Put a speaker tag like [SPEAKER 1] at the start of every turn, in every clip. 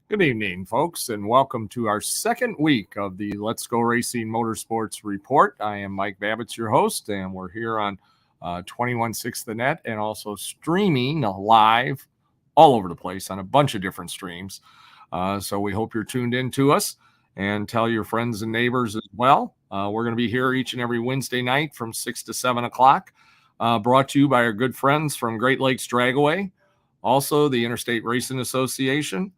[SPEAKER 1] Good evening, folks, and welcome to our second week of the Let's Go Racing Motorsports Report. I am Mike Babicz, your host, and we're here on 21.6 The Net and also streaming live all over the place on a bunch of different streams. So we hope you're tuned in to us, and tell your friends and neighbors as well. We're going to be here each and every Wednesday night from 6 to 7 o'clock, brought to you by our good friends from Great Lakes Dragway, also the Interstate Racing Association,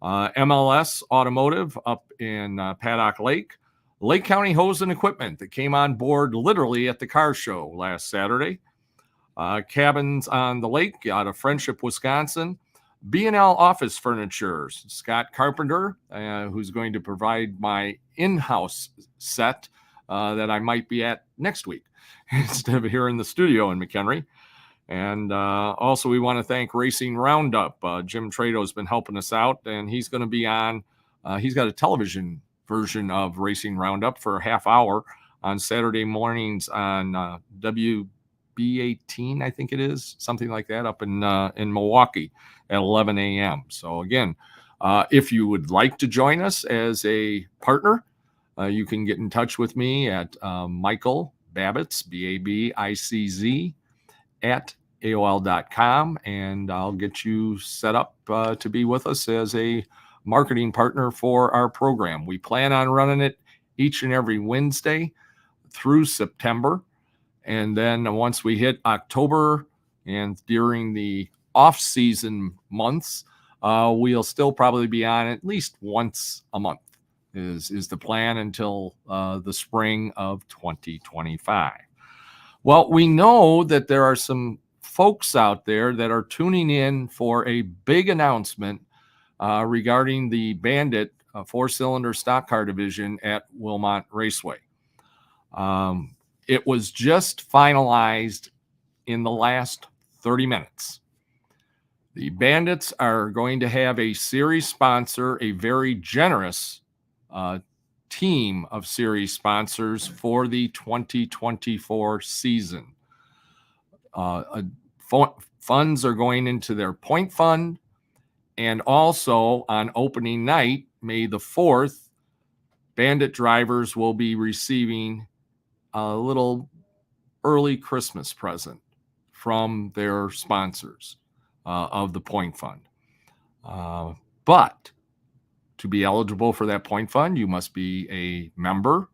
[SPEAKER 1] MLS Automotive up in Paddock Lake, Lake County Hose and Equipment that came on board literally at the car show last Saturday, Cabins on the Lake out of Friendship, Wisconsin, B&L Office Furniture, Scott Carpenter, who's going to provide my in-house set that I might be at next week instead of here in the studio in McHenry. And also, we want to thank Racing Roundup. Jim Trado has been helping us out, and he's going to be on. He's got a television version of Racing Roundup for a half hour on Saturday mornings on WB18, I think it is, something like that, up in Milwaukee at 11 a.m. So again, if you would like to join us as a partner, you can get in touch with me at Michael Babicz, Babicz, at AOL.com, and I'll get you set up to be with us as a marketing partner for our program. We plan on running it each and every Wednesday through September. And then once we hit October and during the off-season months, we'll still probably be on at least once a month is the plan until the spring of 2025. Well, we know that there are some folks out there that are tuning in for a big announcement regarding the Bandit four-cylinder stock car division at Wilmot Raceway. It was just finalized in the last 30 minutes. The Bandits are going to have a series sponsor, a very generous team of series sponsors for the 2024 season. Funds are going into their point fund, and also on opening night, May the 4th, Bandit drivers will be receiving a little early Christmas present from their sponsors of the point fund. But to be eligible for that point fund, you must be a member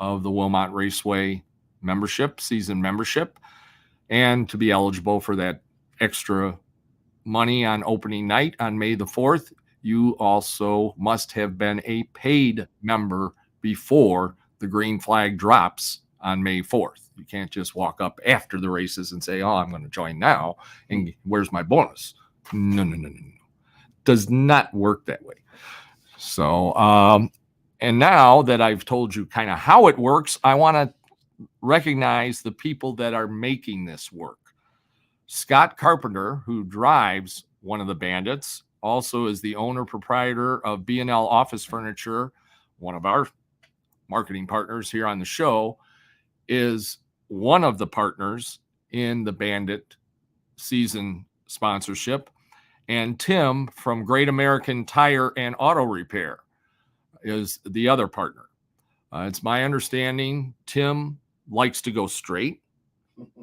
[SPEAKER 1] of the Wilmot Raceway membership, season membership. And to be eligible for that extra money on opening night on May the 4th, you also must have been a paid member before the green flag drops on May 4th. You can't just walk up after the races and say, oh, I'm going to join now, and where's my bonus? No. Does not work that way. So, and now that I've told you kind of how it works, I want to recognize the people that are making this work. Scott Carpenter, who drives one of the Bandits, also is the owner proprietor of B&L Office Furniture, one of our marketing partners here on the show, is one of the partners in the Bandit season sponsorship. And Tim from Great American Tire and Auto Repair is the other partner. It's my understanding Tim likes to go straight.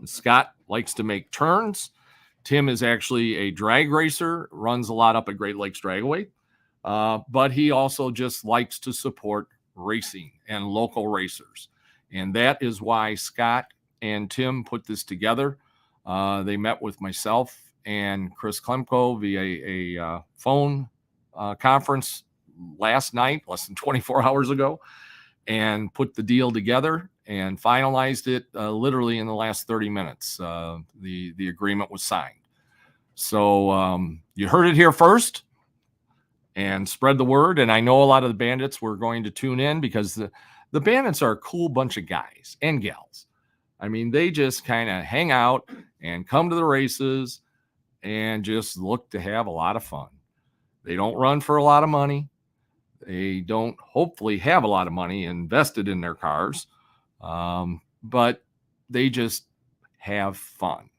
[SPEAKER 1] Scott likes to make turns. Tim is actually a drag racer, runs a lot up at Great Lakes Dragway, but he also just likes to support racing and local racers. And that is why Scott and Tim put this together. They met with myself and Chris Klemko via a phone conference last night, less than 24 hours ago, and put the deal together and finalized it literally in the last 30 minutes. The agreement was signed. So you heard it here first, and spread the word. And I know a lot of the bandits were going to tune in because the bandits are a cool bunch of guys and gals. I mean, they just kind of hang out and come to the races and just look to have a lot of fun. They don't run for a lot of money. They don't hopefully have a lot of money invested in their cars, but they just have fun.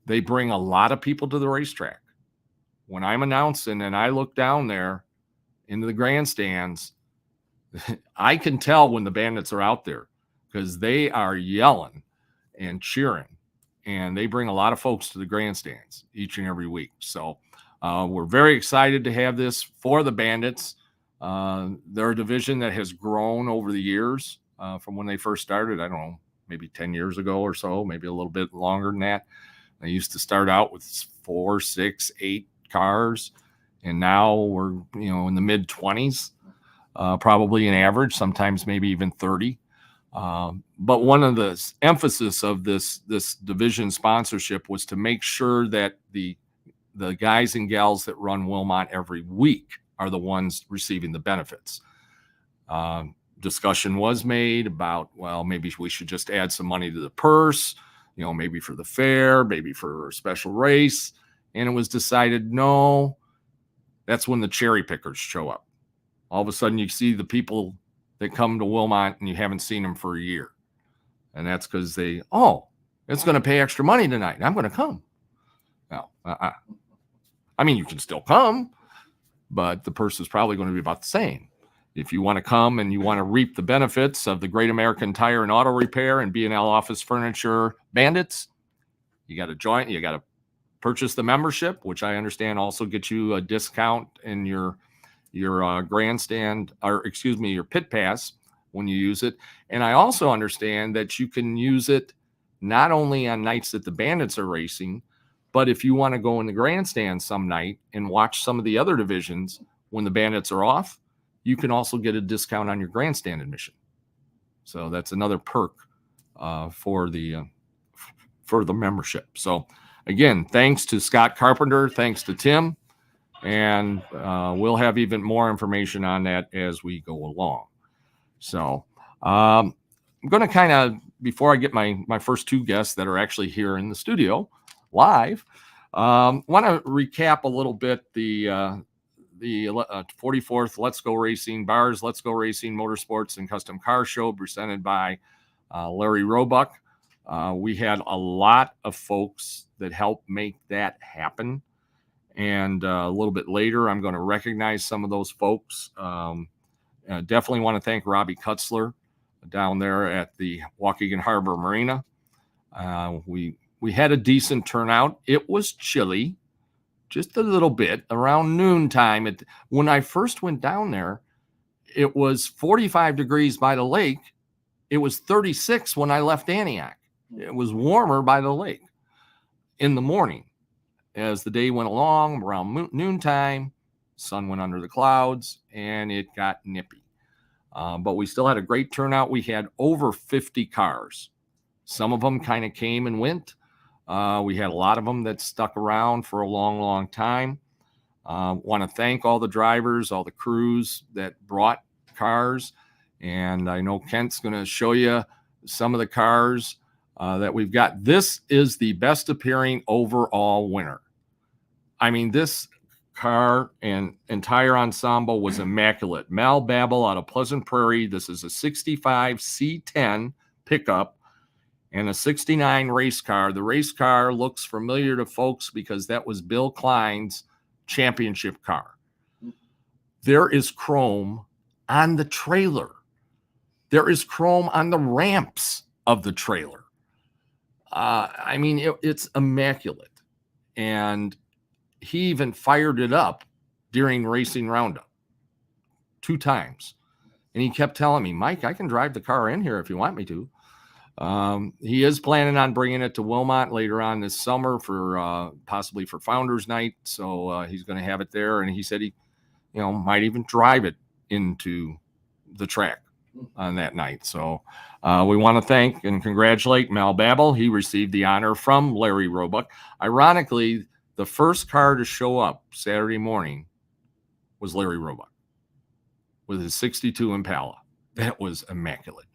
[SPEAKER 1] They bring a lot of people to the racetrack. When I'm announcing and I look down there into the grandstands, I can tell when the bandits are out there because they are yelling and cheering, and they bring a lot of folks to the grandstands each and every week. So we're very excited to have this for the bandits. They're a division that has grown over the years from when they first started. I don't know, maybe 10 years ago or so, maybe a little bit longer than that. They used to start out with 4, 6, 8 cars, and now we're in the mid 20s, probably an average, sometimes maybe even 30. But one of the emphasis of this division sponsorship was to make sure that the guys and gals that run Wilmot every week are the ones receiving the benefits. Discussion was made about, well, maybe we should just add some money to the purse, maybe for the fair, maybe for a special race. And it was decided, no, that's when the cherry pickers show up. All of a sudden you see the people that come to Wilmot and you haven't seen them for a year. And that's because it's going to pay extra money tonight. I'm going to come. No, I mean, you can still come, but the purse is probably going to be about the same. If you want to come and you want to reap the benefits of the Great American Tire and Auto Repair and B&L Office Furniture Bandits, you got to join. You got to purchase the membership, which I understand also gets you a discount in your grandstand, or your pit pass when you use it. And I also understand that you can use it not only on nights that the bandits are racing, but if you want to go in the grandstand some night and watch some of the other divisions when the bandits are off, you can also get a discount on your grandstand admission. So that's another perk for the membership. So again, thanks to Scott Carpenter, thanks to Tim, and we'll have even more information on that as we go along. So I'm going to kind of, before I get my first two guests that are actually here in the studio live, want to recap a little bit the 44th Let's Go Racing Bars, Let's Go Racing Motorsports and Custom Car Show presented by Larry Roebuck. We had a lot of folks that helped make that happen. And a little bit later, I'm going to recognize some of those folks. Definitely want to thank Robbie Kutzler down there at the Waukegan Harbor Marina. We had a decent turnout. It was chilly, just a little bit, around noontime. When I first went down there, it was 45 degrees by the lake. It was 36 when I left Antioch. It was warmer by the lake in the morning. As the day went along, around noontime, sun went under the clouds, and it got nippy. But we still had a great turnout. We had over 50 cars. Some of them kind of came and went. We had a lot of them that stuck around for a long, long time. Want to thank all the drivers, all the crews that brought cars. And I know Kent's going to show you some of the cars that we've got. This is the best appearing overall winner. I mean, this car and entire ensemble was immaculate. Mal Babel out of Pleasant Prairie. This is a 65 C10 pickup and a 69 race car. The race car looks familiar to folks because that was Bill Klein's championship car. There is chrome on the trailer. There is chrome on the ramps of the trailer. I mean, it's immaculate. And he even fired it up during Racing Roundup 2 times. And he kept telling me, Mike, I can drive the car in here if you want me to. He is planning on bringing it to Wilmot later on this summer for possibly for Founders Night. So he's going to have it there, and he said he, might even drive it into the track on that night. So we want to thank and congratulate Mike Babicz. He received the honor from Larry Roebuck. Ironically, the first car to show up Saturday morning was Larry Roebuck with his 62 Impala. That was immaculate.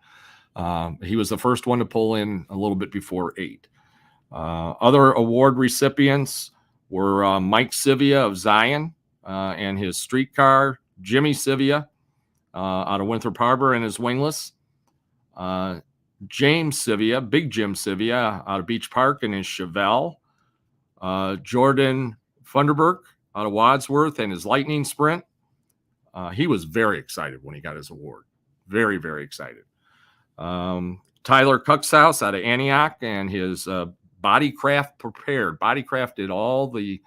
[SPEAKER 1] He was the first one to pull in a little bit before 8. Other award recipients were Mike Sivia of Zion and his streetcar, Jimmy Sivia out of Winthrop Harbor and his wingless, James Sivia, Big Jim Sivia out of Beach Park and his Chevelle, Jordan Funderburk out of Wadsworth and his Lightning Sprint. He was very excited when he got his award. Very, very excited. Tyler Cuxhouse out of Antioch and his Bodycraft Prepared. Bodycraft did all the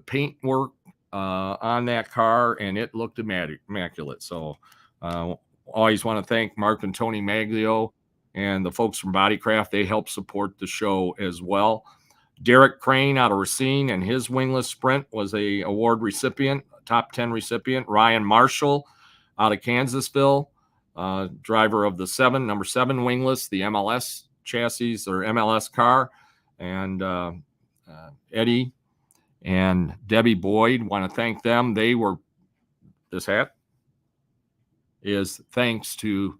[SPEAKER 1] paint work on that car, and it looked immaculate. So always want to thank Mark and Tony Maglio and the folks from Bodycraft. They help support the show as well. Derek Crane out of Racine and his wingless Sprint was a award recipient, top 10 recipient. Ryan Marshall out of Kansasville, driver of the number 7 wingless, the MLS chassis or MLS car. And Eddie and Debbie Boyd, want to thank them. This hat is thanks to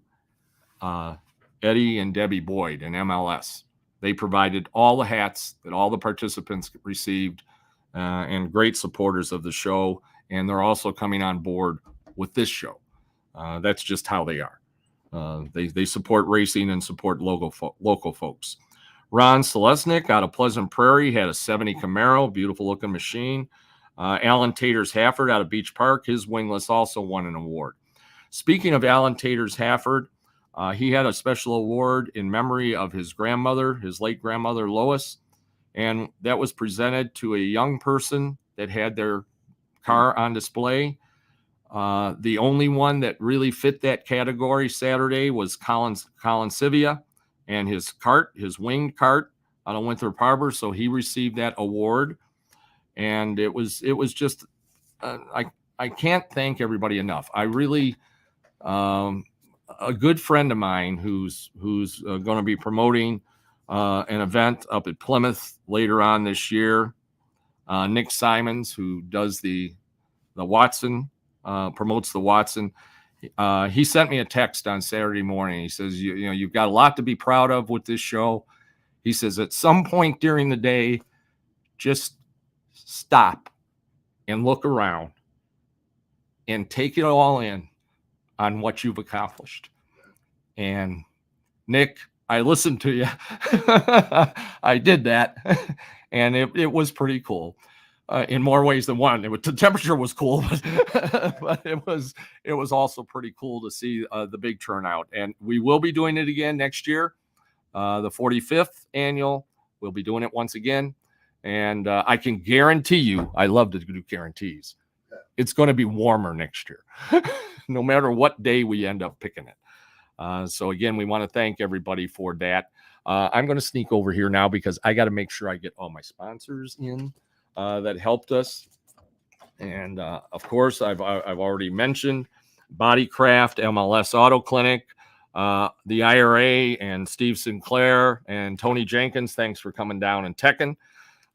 [SPEAKER 1] Eddie and Debbie Boyd and MLS. They provided all the hats that all the participants received and great supporters of the show. And they're also coming on board with this show. That's just how they are. They support racing and support local folks. Ron Selesnik out of Pleasant Prairie had a 70 Camaro, beautiful looking machine. Alan Taters-Hafford out of Beach Park, his wingless also won an award. Speaking of Alan Taters-Hafford, he had a special award in memory of his grandmother, his late grandmother, Lois. And that was presented to a young person that had their car on display. The only one that really fit that category Saturday was Colin Sivia and his winged cart out of Winthrop Harbor. So he received that award. And it was just, I can't thank everybody enough. I really, a good friend of mine who's going to be promoting an event up at Plymouth later on this year, Nick Simons, who does the Watson, promotes the Watson. He sent me a text on Saturday morning. He says, you've got a lot to be proud of with this show. He says, at some point during the day, just stop and look around and take it all in on what you've accomplished. And Nick, I listened to you. I did that. And it was pretty cool. In more ways than one. The temperature was cool, but it was also pretty cool to see the big turnout. And we will be doing it again next year, the 45th annual. We'll be doing it once again, and I can guarantee you, I love to do guarantees. It's going to be warmer next year, no matter what day we end up picking it. So again, we want to thank everybody for that. I'm going to sneak over here now because I got to make sure I get all my sponsors in. That helped us. And of course, I've already mentioned Bodycraft, MLS Auto Clinic, the IRA, and Steve Sinclair and Tony Jenkins. Thanks for coming down and teching.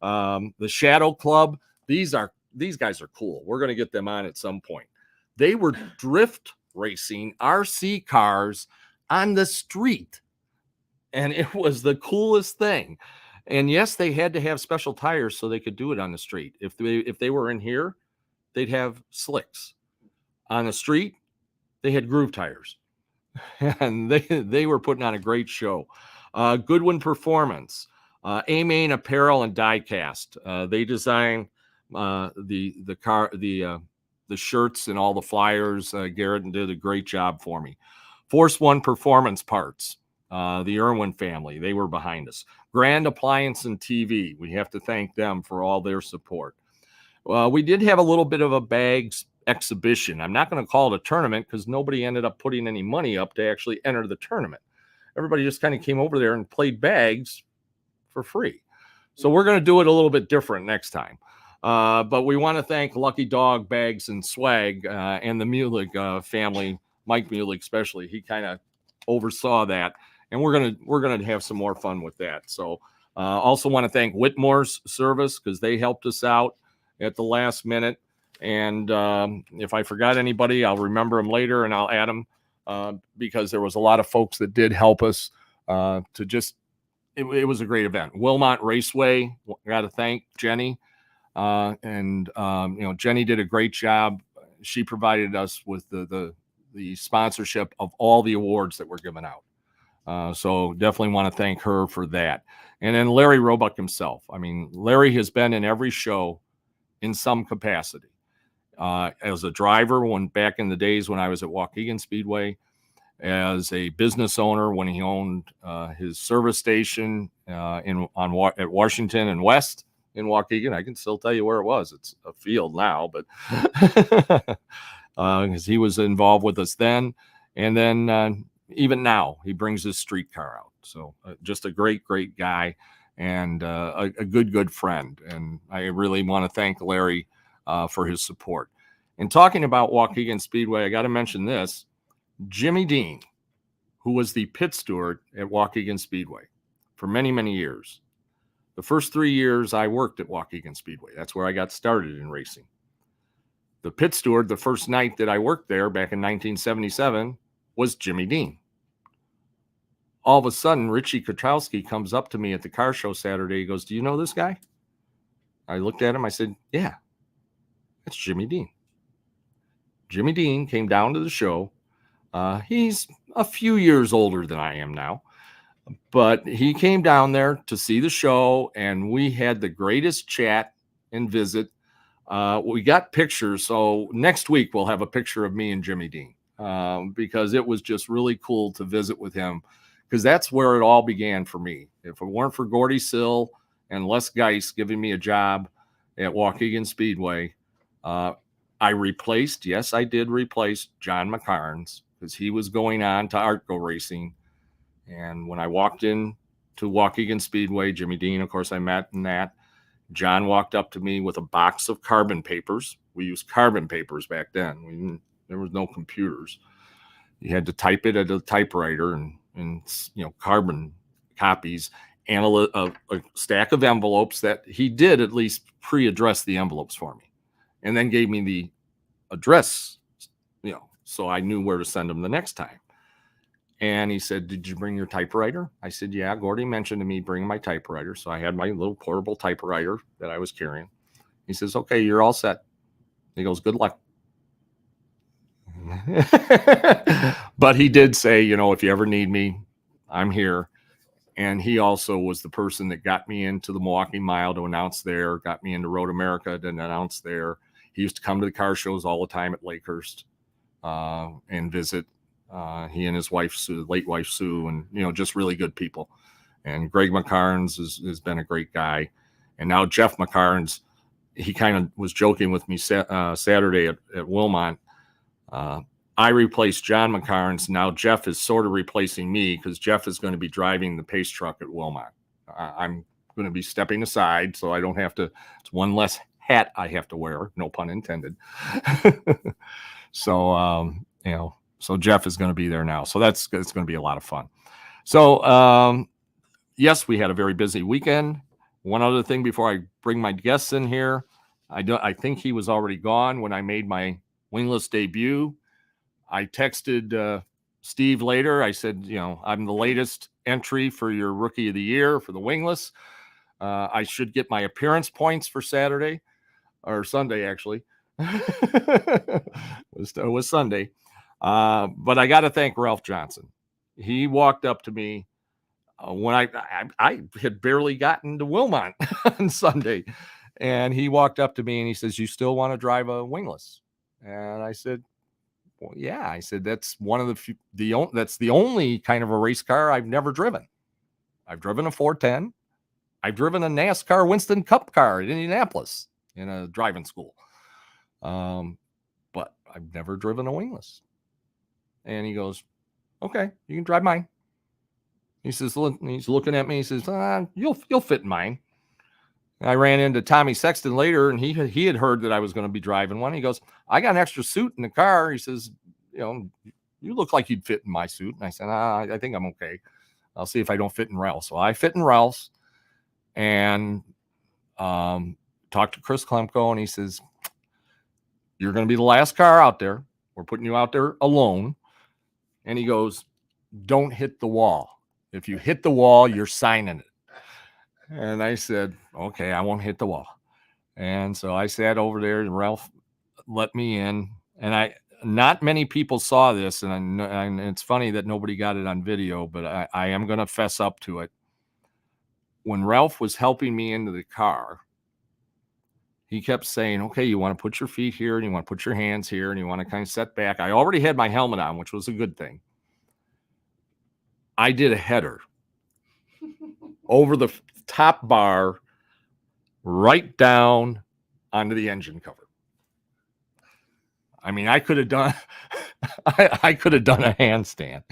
[SPEAKER 1] The Shadow Club. These guys are cool. We're going to get them on at some point. They were drift racing RC cars on the street, and it was the coolest thing. And yes, they had to have special tires so they could do it on the street. If they were in here, they'd have slicks. On the street, they had groove tires. And they were putting on a great show. Goodwin Performance, A-Main Apparel and Diecast. They designed the shirts and all the flyers. Garrett did a great job for me. Force One Performance Parts. The Irwin family, they were behind us. Grand Appliance and TV, we have to thank them for all their support. We did have a little bit of a bags exhibition. I'm not going to call it a tournament because nobody ended up putting any money up to actually enter the tournament. everybody just kind of came over there and played bags for free. So we're going to do it a little bit different next time. But we want to thank Lucky Dog Bags and Swag and the Mulig family, Mike Mulig especially. He kind of oversaw that, and we're gonna have some more fun with that. So also want to thank Whitmore's Service, because they helped us out at the last minute. And if I forgot anybody, I'll remember them later and I'll add them, because there was a lot of folks that did help us to just. It was a great event. Wilmot Raceway, got to thank Jenny. Jenny did a great job. She provided us with the sponsorship of all the awards that were given out. So definitely want to thank her for that. And then Larry Roebuck himself. I mean, Larry has been in every show in some capacity. As a driver, back in the days when I was at Waukegan Speedway, as a business owner when he owned his service station at Washington and West in Waukegan. I can still tell you where it was. It's a field now, but because he was involved with us then. And then even now, he brings his streetcar out. So just a great, great guy and a good friend. And I really want to thank Larry for his support. And talking about Waukegan Speedway, I got to mention this. Jimmy Dean, who was the pit steward at Waukegan Speedway for many, many years. The first 3 years I worked at Waukegan Speedway. That's where I got started in racing. The pit steward, the first night that I worked there back in 1977, was Jimmy Dean. All of a sudden, Richie Kotrowski comes up to me at the car show Saturday. He goes, "Do you know this guy?" I looked at him. I said, "Yeah, that's Jimmy Dean." Jimmy Dean came down to the show. He's a few years older than I am now, but he came down there to see the show, and we had the greatest chat and visit. We got pictures, so next week we'll have a picture of me and Jimmy Dean, because it was just really cool to visit with him, because that's where it all began for me. If it weren't for Gordy Sill and Les Geis giving me a job at Waukegan Speedway, I did replace John McCarnes, because he was going on to Artco Racing. And when I walked in to Waukegan Speedway, Jimmy Dean, of course, I met in that. John walked up to me with a box of carbon papers. We used carbon papers back then. There was no computers. You had to type it at a typewriter and carbon copies, and a stack of envelopes that he did at least pre-address the envelopes for me, and then gave me the address, so I knew where to send them the next time. And he said, "Did you bring your typewriter?" I said, "Yeah, Gordy mentioned to me bringing my typewriter." So I had my little portable typewriter that I was carrying. He says, "Okay, you're all set." He goes, "Good luck." But he did say, "If you ever need me, I'm here." And he also was the person that got me into the Milwaukee Mile to announce there, got me into Road America to announce there. He used to come to the car shows all the time at Lakehurst and visit. He and his wife, Sue, late wife Sue, and just really good people. And Greg McCarnes has been a great guy. And now Jeff McCarnes, he kind of was joking with me Saturday at Wilmot. I replaced John McCarnes. Now Jeff is sort of replacing me, because Jeff is going to be driving the pace truck at Wilmot. I'm going to be stepping aside, so I don't have to. It's one less hat I have to wear, no pun intended. So so Jeff is going to be there now. So it's going to be a lot of fun. So yes, we had a very busy weekend. One other thing before I bring my guests in here, I think he was already gone when I made my wingless debut. I texted Steve later. I said, I'm the latest entry for your Rookie of the Year for the wingless. I should get my appearance points for Saturday or Sunday, actually. It was Sunday. But I got to thank Ralph Johnson. He walked up to me when I had barely gotten to Wilmot on Sunday, and he walked up to me and he says, "You still want to drive a wingless?" And I said, "Well, yeah." I said, "That's one of that's the only kind of a race car I've never driven. I've driven a 410. I've driven a NASCAR Winston Cup car in Indianapolis in a driving school. But I've never driven a wingless." And he goes, "Okay, you can drive mine." He says, he's looking at me. He says, you'll fit in mine. I ran into Tommy Sexton later, and he had heard that I was going to be driving one. He goes, I got an extra suit in the car. He says, you look like you'd fit in my suit. And I said, I think I'm okay. I'll see if I don't fit in Ralph's. So I fit in Ralph's, and talked to Chris Klemko, and he says, you're going to be the last car out there. We're putting you out there alone. And he goes, don't hit the wall. If you hit the wall, you're signing it. And I said, okay, I won't hit the wall. And so I sat over there, and Ralph let me in. And not many people saw this, and it's funny that nobody got it on video, but I am going to fess up to it. When Ralph was helping me into the car, he kept saying, okay, you want to put your feet here, and you want to put your hands here, and you want to kind of set back. I already had my helmet on, which was a good thing. I did a header over the top bar, right down onto the engine cover. I mean, I could have done I could have done a handstand.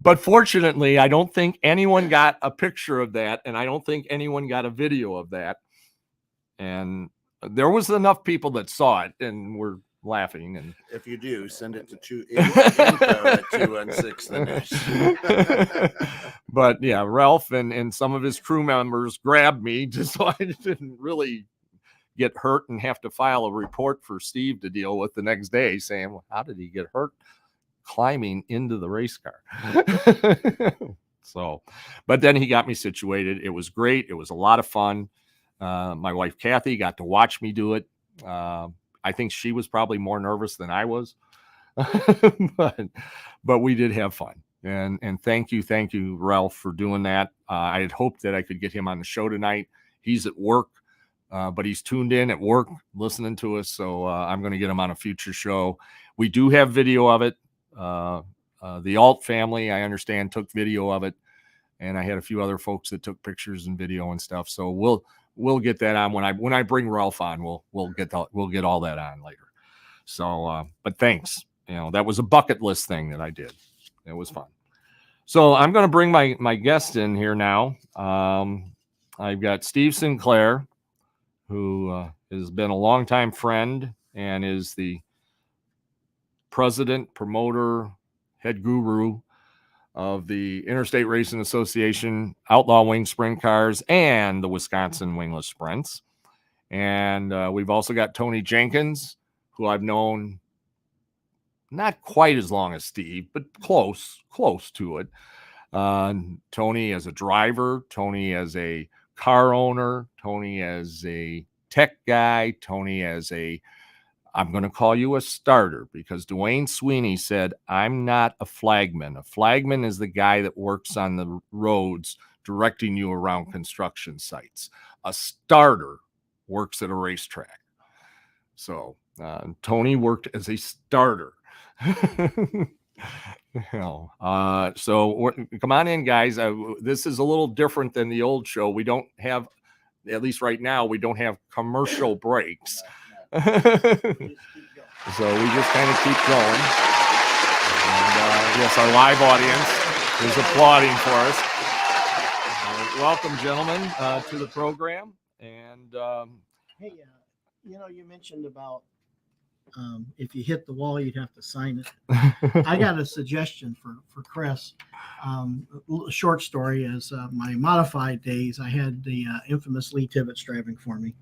[SPEAKER 1] But fortunately, I don't think anyone got a picture of that, and I don't think anyone got a video of that. And there was enough people that saw it and were laughing. And
[SPEAKER 2] if you do, send it to info at 216 The News.
[SPEAKER 1] But yeah, Ralph and some of his crew members grabbed me just so I didn't really get hurt and have to file a report for Steve to deal with the next day, saying, well, how did he get hurt climbing into the race car? So, but then he got me situated. It was great. It was a lot of fun. My wife, Kathy, got to watch me do it. I think she was probably more nervous than I was, but we did have fun. And thank you, Ralph, for doing that. I had hoped that I could get him on the show tonight. He's at work. But he's tuned in at work listening to us, so I'm going to get him on a future show. We do have video of it. The Alt family, I understand, took video of it, and I had a few other folks that took pictures and video and stuff. So we'll get that on when I bring Ralph on. We'll get all that on later. So, but thanks. That was a bucket list thing that I did. It was fun. So I'm going to bring my guest in here now. I've got Steve Sinclair, who has been a longtime friend and is the president, promoter, head guru of the Interstate Racing Association Outlaw Wing Sprint Cars and the Wisconsin Wingless Sprints. And we've also got Tony Jenkins, who I've known not quite as long as Steve, but close to it. Tony as a driver, Tony as a car owner, Tony as a tech guy, Tony as I'm going to call you a starter, because Dwayne Sweeney said, I'm not a flagman. A flagman is the guy that works on the roads directing you around construction sites. A starter works at a racetrack. So Tony worked as a starter. So come on in, guys. This is a little different than the old show. We don't have, at least right now, we don't have commercial breaks. So we just kind of keep going. And yes, our live audience is applauding for us. Welcome, gentlemen, to the program. And
[SPEAKER 3] hey, you mentioned about if you hit the wall, you'd have to sign it. I got a suggestion for Chris. A short story is my modified days. I had the infamous Lee Tibbetts driving for me.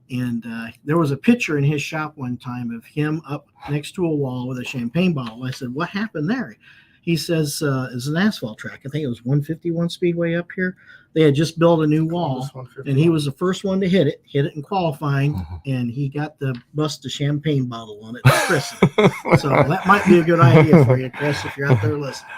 [SPEAKER 3] And there was a picture in his shop one time of him up next to a wall with a champagne bottle. I said, what happened there? He says, it's an asphalt track. I think it was 151 Speedway up here. They had just built a new wall, and he was the first one to hit it in qualifying, and he got the bust a champagne bottle on it, Chris. So that might be a good idea for you, Chris, if you're out there listening.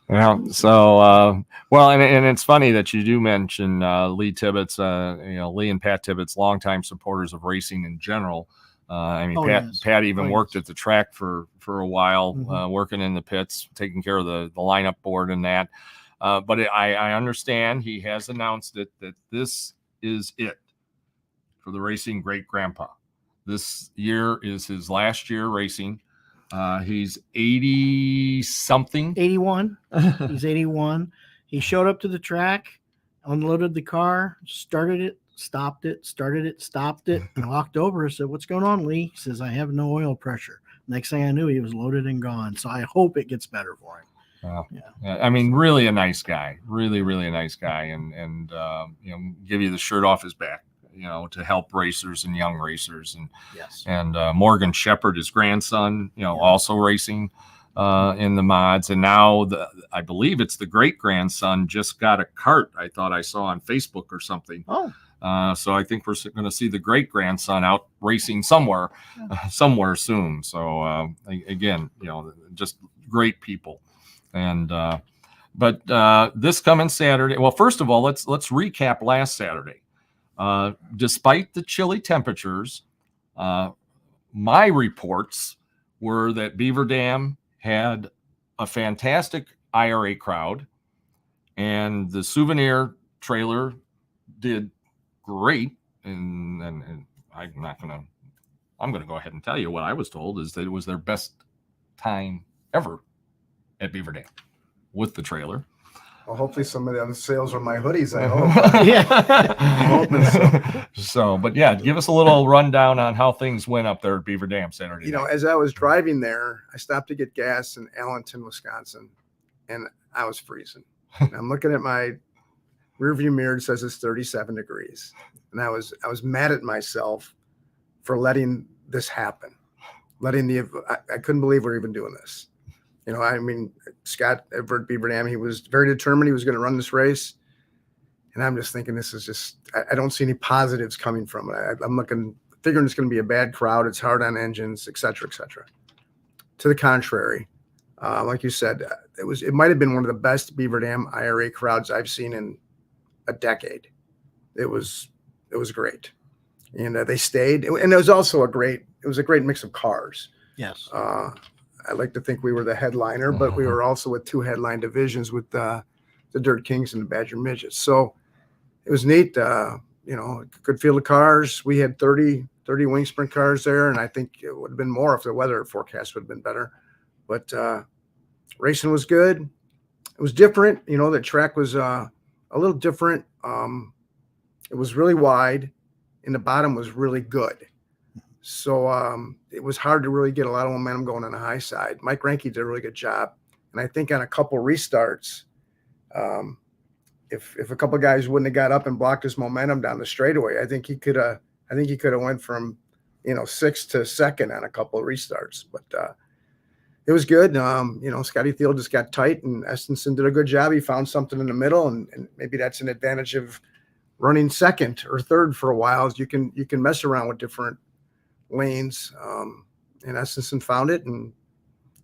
[SPEAKER 1] Yeah. So, well, and it's funny that you do mention Lee Tibbetts. Lee and Pat Tibbetts, longtime supporters of racing in general. Pat even worked at the track for a while, working in the pits, taking care of the lineup board and that. But I understand he has announced it that this is it for the Racing Great Grandpa. This year is his last year racing. He's 80 something.
[SPEAKER 3] 81. He's 81. He showed up to the track, unloaded the car, started it, stopped it, started it, stopped it, and walked over. I said, "What's going on, Lee?" He says, "I have no oil pressure." Next thing I knew, he was loaded and gone. So I hope it gets better for him.
[SPEAKER 1] Yeah. I mean, really a nice guy, really a nice guy, and give you the shirt off his back, to help racers and young racers, and
[SPEAKER 3] Yes.
[SPEAKER 1] And Morgan Shepherd, his grandson, also racing in the mods, and now I believe it's the great grandson just got a kart. I thought I saw on Facebook or something.
[SPEAKER 3] Oh.
[SPEAKER 1] So I think we're going to see the great grandson out racing somewhere soon. So again, just great people. And but this coming Saturday, well, first of all, let's recap last Saturday. Despite the chilly temperatures, my reports were that Beaver Dam had a fantastic IRA crowd, and the souvenir trailer did great. And I'm going to go ahead and tell you what I was told is that it was their best time ever at Beaver Dam with the trailer.
[SPEAKER 4] Well, hopefully some of the other sales are my hoodies, I hope.
[SPEAKER 3] Yeah.
[SPEAKER 4] I'm hoping so.
[SPEAKER 1] But yeah, give us a little rundown on how things went up there at Beaver Dam Saturday night.
[SPEAKER 4] As I was driving there, I stopped to get gas in Allenton, Wisconsin, and I was freezing. And I'm looking at my rearview mirror, it says it's 37 degrees. And I was mad at myself for letting this happen. I couldn't believe we're even doing this. Scott Everett Beaver Dam, he was very determined he was going to run this race. And I'm just thinking this is just, I don't see any positives coming from it. I'm figuring it's going to be a bad crowd. It's hard on engines, et cetera, et cetera. To the contrary, like you said, it might've been one of the best Beaver Dam IRA crowds I've seen in a decade. It was great. And they stayed. And it was also a great mix of cars.
[SPEAKER 3] Yes.
[SPEAKER 4] I like to think we were the headliner, but we were also with two headline divisions with the Dirt Kings and the Badger Midgets. So it was neat. Good field of cars. We had 30 wing sprint cars there, and I think it would have been more if the weather forecast would have been better. But racing was good. It was different. The track was a little different. It was really wide, and the bottom was really good. So it was hard to really get a lot of momentum going on the high side. Mike Ranke did a really good job. And I think on a couple restarts, if a couple of guys wouldn't have got up and blocked his momentum down the straightaway, I think he could have went from, 6th to 2nd on a couple of restarts. But it was good. Scotty Thiel just got tight, and Estenson did a good job. He found something in the middle, and maybe that's an advantage of running 2nd or 3rd for a while. Is you can mess around with different lanes, and Estenson found it, and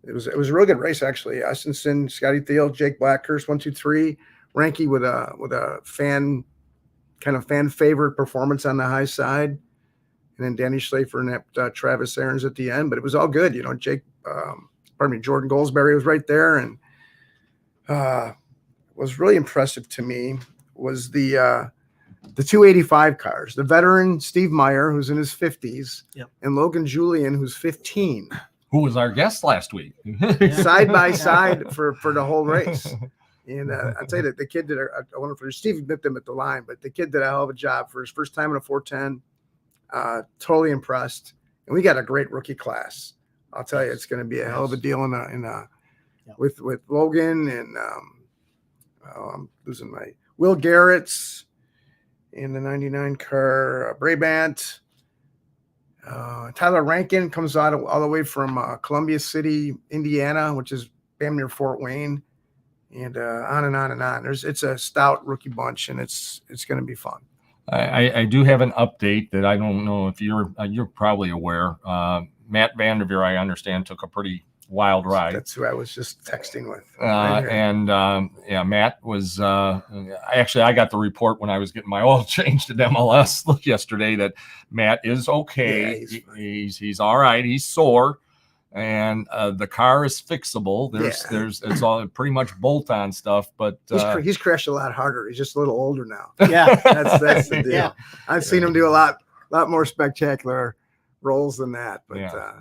[SPEAKER 4] it was a real good race actually. Estenson, Scotty Thiel, Jake Blackhurst, 1, 2, 3. Ranke with a fan favorite performance on the high side, and then Danny Schlafer and that Travis Aarons at the end. But it was all good, Jordan Goldsberry was right there, and was really impressive to me was the 285 cars, the veteran Steve Meyer, who's in his 50s,
[SPEAKER 3] yep,
[SPEAKER 4] and Logan Julian, who's 15,
[SPEAKER 1] who was our guest last week,
[SPEAKER 4] side by side for the whole race. And I'd say that the kid did a wonderful. Steve nipped him at the line, but the kid did a hell of a job for his first time in a 410. Totally impressed, and we got a great rookie class. I'll tell you, it's going to be a hell of a deal with Logan and I'm losing my Will Garrett's. In the 99 car, Brabant. Tyler Rankin comes out all the way from Columbia City, Indiana, which is damn near Fort Wayne, and on and on and on. It's a stout rookie bunch, and it's going to be fun.
[SPEAKER 1] I do have an update that I don't know if you're probably aware. Matt Vanderveer, I understand, took a pretty wild ride.
[SPEAKER 4] That's who I was just texting with.
[SPEAKER 1] Matt was I got the report when I was getting my oil changed at MLS yesterday that Matt is okay. Yeah, he's all right. He's sore, and the car is fixable. It's all pretty much bolt-on stuff, but
[SPEAKER 4] he's crashed a lot harder. He's just a little older now.
[SPEAKER 3] Yeah,
[SPEAKER 4] that's the deal.
[SPEAKER 3] Yeah.
[SPEAKER 4] I've seen him do a lot more spectacular roles than that. But
[SPEAKER 1] yeah.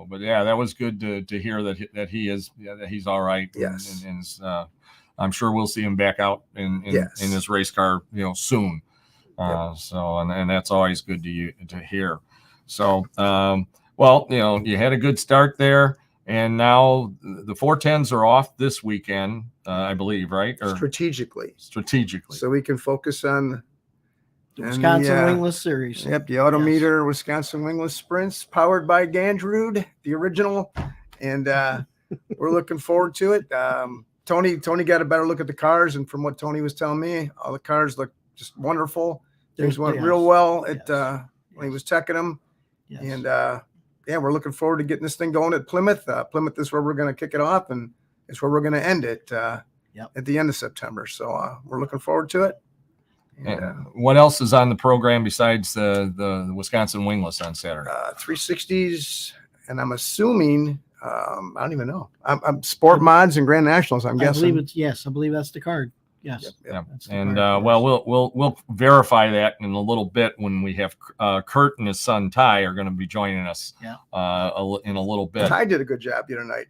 [SPEAKER 1] But yeah, that was good to hear that he is, that he's all right.
[SPEAKER 4] Yes.
[SPEAKER 1] And I'm sure we'll see him back out in his race car, soon. So, and that's always good to hear. So, well, you had a good start there, and now the 410s are off this weekend, I believe, right? Or
[SPEAKER 4] strategically.
[SPEAKER 1] So
[SPEAKER 4] we can focus on
[SPEAKER 3] The Wisconsin Wingless Series.
[SPEAKER 4] Yep, the Autometer Wisconsin Wingless Sprints, powered by Gandrud, the original, and we're looking forward to it. Tony got a better look at the cars, and from what Tony was telling me, all the cars look just wonderful. Things went real well when he was checking them, and we're looking forward to getting this thing going at Plymouth. Plymouth is where we're going to kick it off, and it's where we're going to end it at the end of September. So we're looking forward to it.
[SPEAKER 1] And what else is on the program besides the Wisconsin Wingless on Saturday?
[SPEAKER 4] 360s, and I'm assuming I don't even know. I'm Sport Mods and Grand Nationals. I'm guessing.
[SPEAKER 3] I believe that's the card. Yes.
[SPEAKER 1] Yep. And well, we'll verify that in a little bit when we have Kurt and his son Ty are going to be joining us in a little bit.
[SPEAKER 4] Ty did a good job the other night.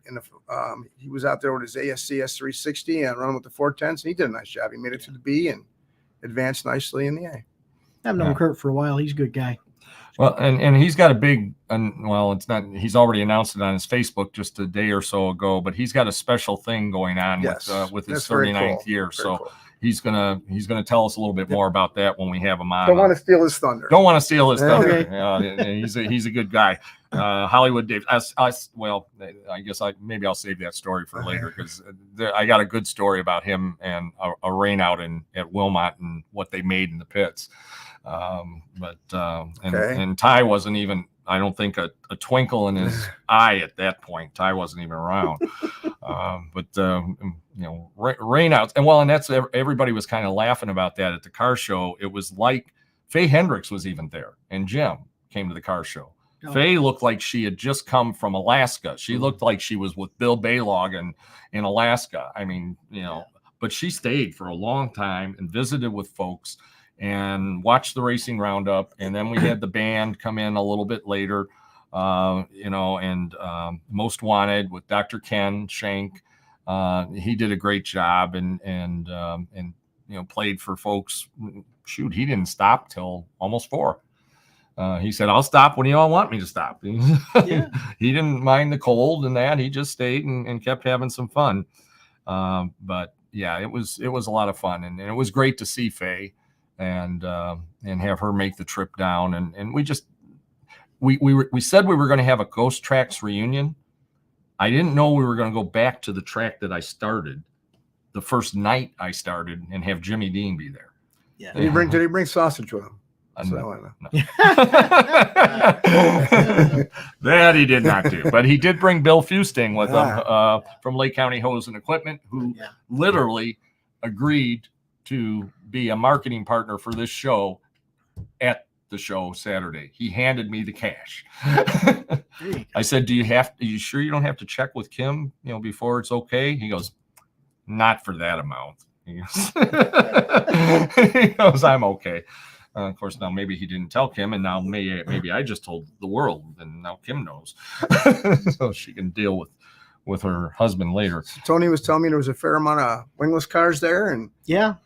[SPEAKER 4] He was out there with his ASCS 360 and running with the 410s. And he did a nice job. He made it to the B and advanced nicely in the A.
[SPEAKER 3] I've known Kurt for a while. He's a good guy.
[SPEAKER 1] Well, and he's got a big, it's not, he's already announced it on his Facebook just a day or so ago, but he's got a special thing going on with his 39th year. So cool. He's gonna tell us a little bit more about that when we have him on.
[SPEAKER 4] Don't want to steal his thunder.
[SPEAKER 1] Okay. He's a good guy. Hollywood Dave. I guess maybe I'll save that story for later, because I got a good story about him and a rain out at Wilmot and what they made in the pits. And Ty wasn't even, I don't think, a twinkle in his eye at that point. Ty wasn't even around. Rainouts, and that's, everybody was kind of laughing about that at the car show. It was like Faye Hendricks was even there, and Jim came to the car show. Oh. Faye looked like she had just come from Alaska. She looked like she was with Bill Baylog in Alaska. I mean, but she stayed for a long time and visited with folks and watched the racing roundup. And then we had the band come in a little bit later, and Most Wanted with Dr. Ken Schenk. He did a great job and played for folks. Shoot, he didn't stop till almost 4. He said, "I'll stop when you all want me to stop." He didn't mind the cold and that. He just stayed and kept having some fun. But yeah, it was a lot of fun, and it was great to see Faye and have her make the trip down. And we said we were going to have a Ghost Tracks reunion. I didn't know we were going to go back to the track that I started the first night I started and have Jimmy Dean be there.
[SPEAKER 4] Yeah. Did he bring sausage with him?
[SPEAKER 1] No. That he did not do, but he did bring Bill Fusting with him from Lake County Hose and Equipment, who literally agreed to be a marketing partner for this show at the show Saturday. He handed me the cash. I said, are you sure you don't have to check with Kim, before it's okay? He goes, "Not for that amount." He goes, "I'm okay." Of course, now maybe he didn't tell Kim, and now maybe I just told the world, and now Kim knows, so she can deal with her husband later. So
[SPEAKER 4] Tony was telling me there was a fair amount of wingless cars there, and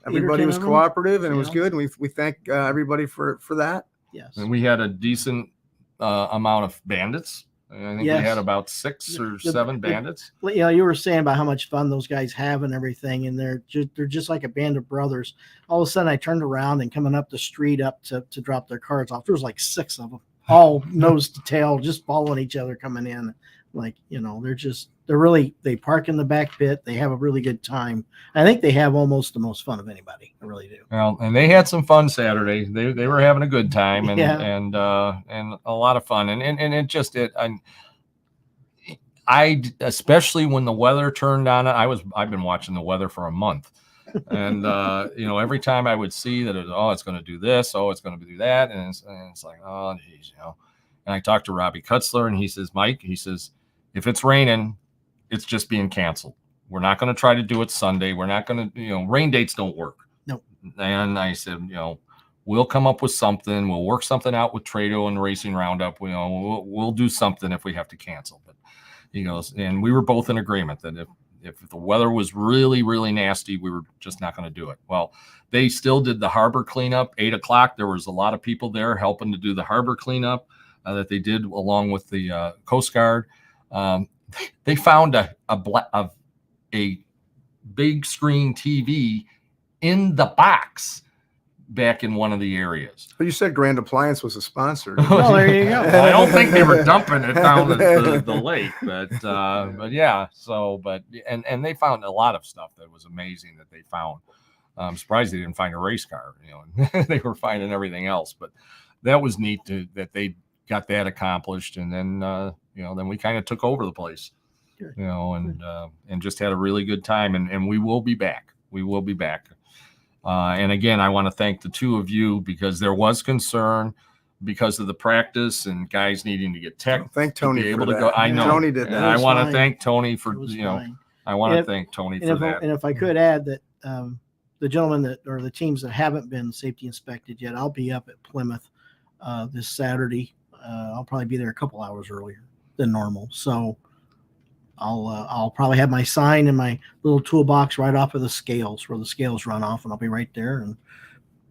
[SPEAKER 4] everybody was cooperative, and it was good. And we thank everybody for that.
[SPEAKER 3] Yes,
[SPEAKER 1] and we had a decent amount of bandits. I think we had about 6 or 7 bandits.
[SPEAKER 3] You were saying about how much fun those guys have and everything, and they're just like a band of brothers. All of a sudden, I turned around and coming up the street up to drop their cars off. There was like 6 of them, all nose to tail, just following each other coming in. They park in the back pit. They have a really good time. I think they have almost the most fun of anybody. I really do.
[SPEAKER 1] Well, and they had some fun Saturday. They were having a good time and a lot of fun. I especially when the weather turned on it. I've been watching the weather for a month, and every time I would see that it's going to do this, it's going to do that, and it's like, oh geez, And I talked to Robbie Kutzler, and he says, "Mike," he says, "if it's raining, it's just being canceled. We're not going to try to do it Sunday. We're not going to, rain dates don't work."
[SPEAKER 3] Nope.
[SPEAKER 1] And I said, we'll come up with something. We'll work something out with Trado and the Racing Roundup. We'll do something if we have to cancel. But he goes, and we were both in agreement that if the weather was really, really nasty, we were just not going to do it. Well, they still did the harbor cleanup. 8 o'clock, there was a lot of people there helping to do the harbor cleanup that they did along with the Coast Guard. They found a big screen TV in the box back in one of the areas.
[SPEAKER 4] But you said Grand Appliance was a sponsor.
[SPEAKER 3] Well, there you go.
[SPEAKER 1] I don't think they were dumping it down at the lake, but yeah. So, and they found a lot of stuff that was amazing that they found. I'm surprised they didn't find a race car. They were finding everything else, but that was neat that they got that accomplished. And then then we kind of took over the place, and just had a really good time. And we will be back. We will be back. And again, I want to thank the two of you because there was concern because of the practice and guys needing to get tech.
[SPEAKER 4] Thank Tony
[SPEAKER 1] to be able
[SPEAKER 4] for
[SPEAKER 1] to
[SPEAKER 4] that.
[SPEAKER 1] go. I know
[SPEAKER 4] Tony did that.
[SPEAKER 1] And I want to
[SPEAKER 3] fine.
[SPEAKER 1] thank Tony for
[SPEAKER 3] Fine.
[SPEAKER 1] I want
[SPEAKER 3] And
[SPEAKER 1] to thank Tony
[SPEAKER 3] And
[SPEAKER 1] for
[SPEAKER 3] if,
[SPEAKER 1] that.
[SPEAKER 3] and if I could add that the gentlemen or the teams that haven't been safety inspected yet, I'll be up at Plymouth this Saturday. I'll probably be there a couple hours earlier than normal. So I'll probably have my sign in my little toolbox right off of the scales where the scales run off, and I'll be right there and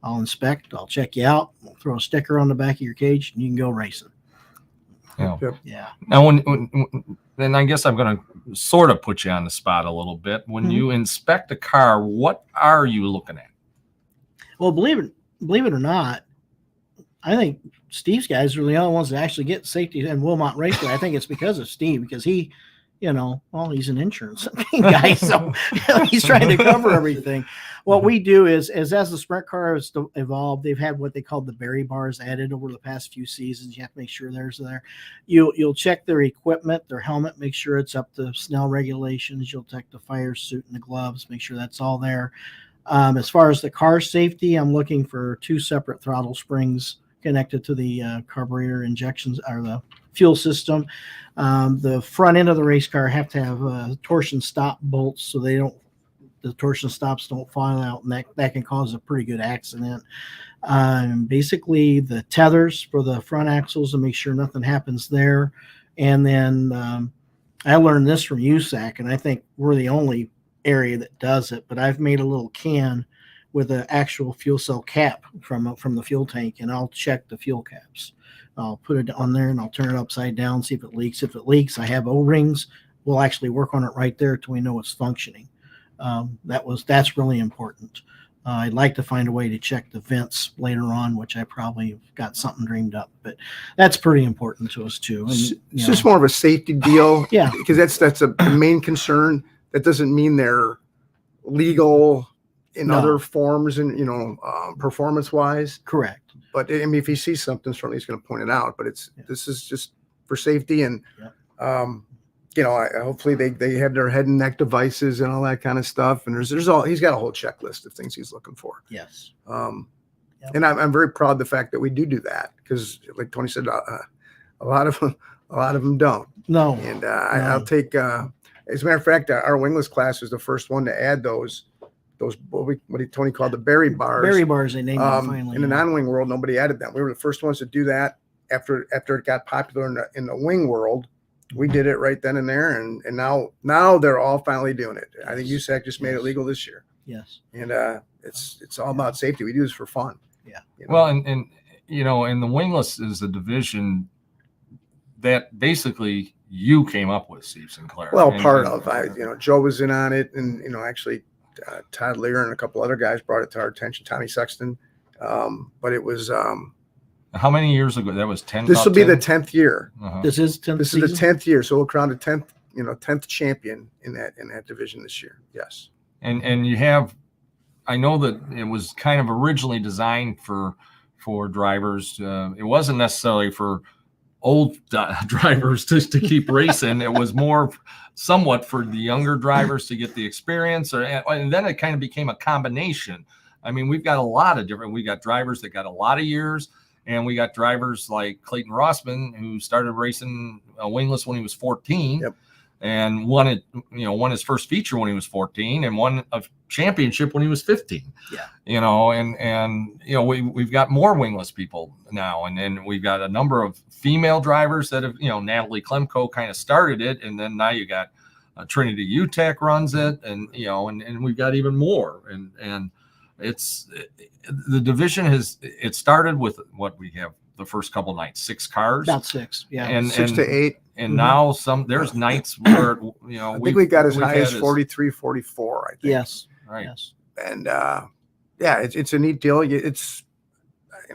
[SPEAKER 3] I'll inspect. I'll check you out. I'll throw a sticker on the back of your cage, and you can go racing.
[SPEAKER 4] Yep.
[SPEAKER 3] Yeah.
[SPEAKER 1] Now, then I guess I'm going to sort of put you on the spot a little bit. When you inspect a car, what are you looking at?
[SPEAKER 3] Well, believe it or not, I think Steve's guys are the only ones that actually get safety in Wilmot Raceway. I think it's because of Steve, because he, he's an insurance guy, so he's trying to cover everything. What we do is as the sprint car has evolved, they've had what they call the berry bars added over the past few seasons. You have to make sure there's there. You'll check their equipment, their helmet, make sure it's up to Snell regulations. You'll check the fire suit and the gloves, make sure that's all there. As far as the car safety, I'm looking for 2 separate throttle springs connected to the carburetor injections or the fuel system. The front end of the race car have to have torsion stop bolts so the torsion stops don't fall out, and that can cause a pretty good accident. Basically the tethers for the front axles to make sure nothing happens there. And then I learned this from USAC, and I think we're the only area that does it, but I've made a little can with an actual fuel cell cap from the fuel tank, and I'll check the fuel caps. I'll put it on there and I'll turn it upside down, see if it leaks. If it leaks, I have O-rings. We'll actually work on it right there till we know it's functioning. That's really important. I'd like to find a way to check the vents later on, which I probably got something dreamed up, but that's pretty important to us too. And,
[SPEAKER 4] It's just more of a safety deal.
[SPEAKER 3] Yeah.
[SPEAKER 4] Because that's a main concern. That doesn't mean they're legal in
[SPEAKER 3] No.
[SPEAKER 4] other forms and, performance wise.
[SPEAKER 3] Correct.
[SPEAKER 4] But I mean, if he sees something, certainly he's going to point it out, but this is just for safety. And, hopefully they have their head and neck devices and all that kind of stuff. And he's got a whole checklist of things he's looking for.
[SPEAKER 3] Yes.
[SPEAKER 4] And I'm very proud of the fact that we do that because like Tony said, a lot of them don't.
[SPEAKER 3] No.
[SPEAKER 4] And I'll take, as a matter of fact, our wingless class was the first one to add those what Tony called the berry bars.
[SPEAKER 3] Berry bars, they named them finally.
[SPEAKER 4] In the non-wing world, nobody added them. We were the first ones to do that after it got popular in the wing world. We did it right then and there, and now they're all finally doing it. I think USAC just made it legal this year.
[SPEAKER 3] Yes.
[SPEAKER 4] And it's all about safety. We do this for fun.
[SPEAKER 3] Yeah.
[SPEAKER 1] Well, and the wingless is a division that basically you came up with, Steve Sinclair.
[SPEAKER 4] Well, part of Joe was in on it, and actually Todd Lear and a couple other guys brought it to our attention. Tommy Sexton, but it was
[SPEAKER 1] how many years ago? That was 10.
[SPEAKER 4] This will be the 10th year.
[SPEAKER 1] Uh-huh.
[SPEAKER 3] This is 10th
[SPEAKER 4] This
[SPEAKER 3] season?
[SPEAKER 4] is the 10th year, so we'll crown the 10th champion in that division this year. Yes.
[SPEAKER 1] And you have, I know that it was kind of originally designed for drivers. It wasn't necessarily for old drivers just to keep racing. It was more somewhat for the younger drivers to get the experience, and then it kind of became a combination. I mean, we've got a lot of we got drivers that got a lot of years, and we got drivers like Clayton Rossman, who started racing wingless when he was 14.
[SPEAKER 4] Yep.
[SPEAKER 1] and won it, won his first feature when he was 14 and won a championship when he was 15.
[SPEAKER 3] Yeah.
[SPEAKER 1] And we've got more wingless people now, and then we've got a number of female drivers that have, Natalie Klemko kind of started it, and then now you got Trinity UTEC runs it, and and we've got even more, and it's the division it started with what we have the first couple nights, 6 cars,
[SPEAKER 3] About 6, yeah,
[SPEAKER 1] and
[SPEAKER 4] 6 to 8.
[SPEAKER 1] and now there's nights where
[SPEAKER 4] I think we got as high as 43, 44. I think.
[SPEAKER 3] yes,
[SPEAKER 1] right.
[SPEAKER 3] yes,
[SPEAKER 4] And it's a neat deal. It's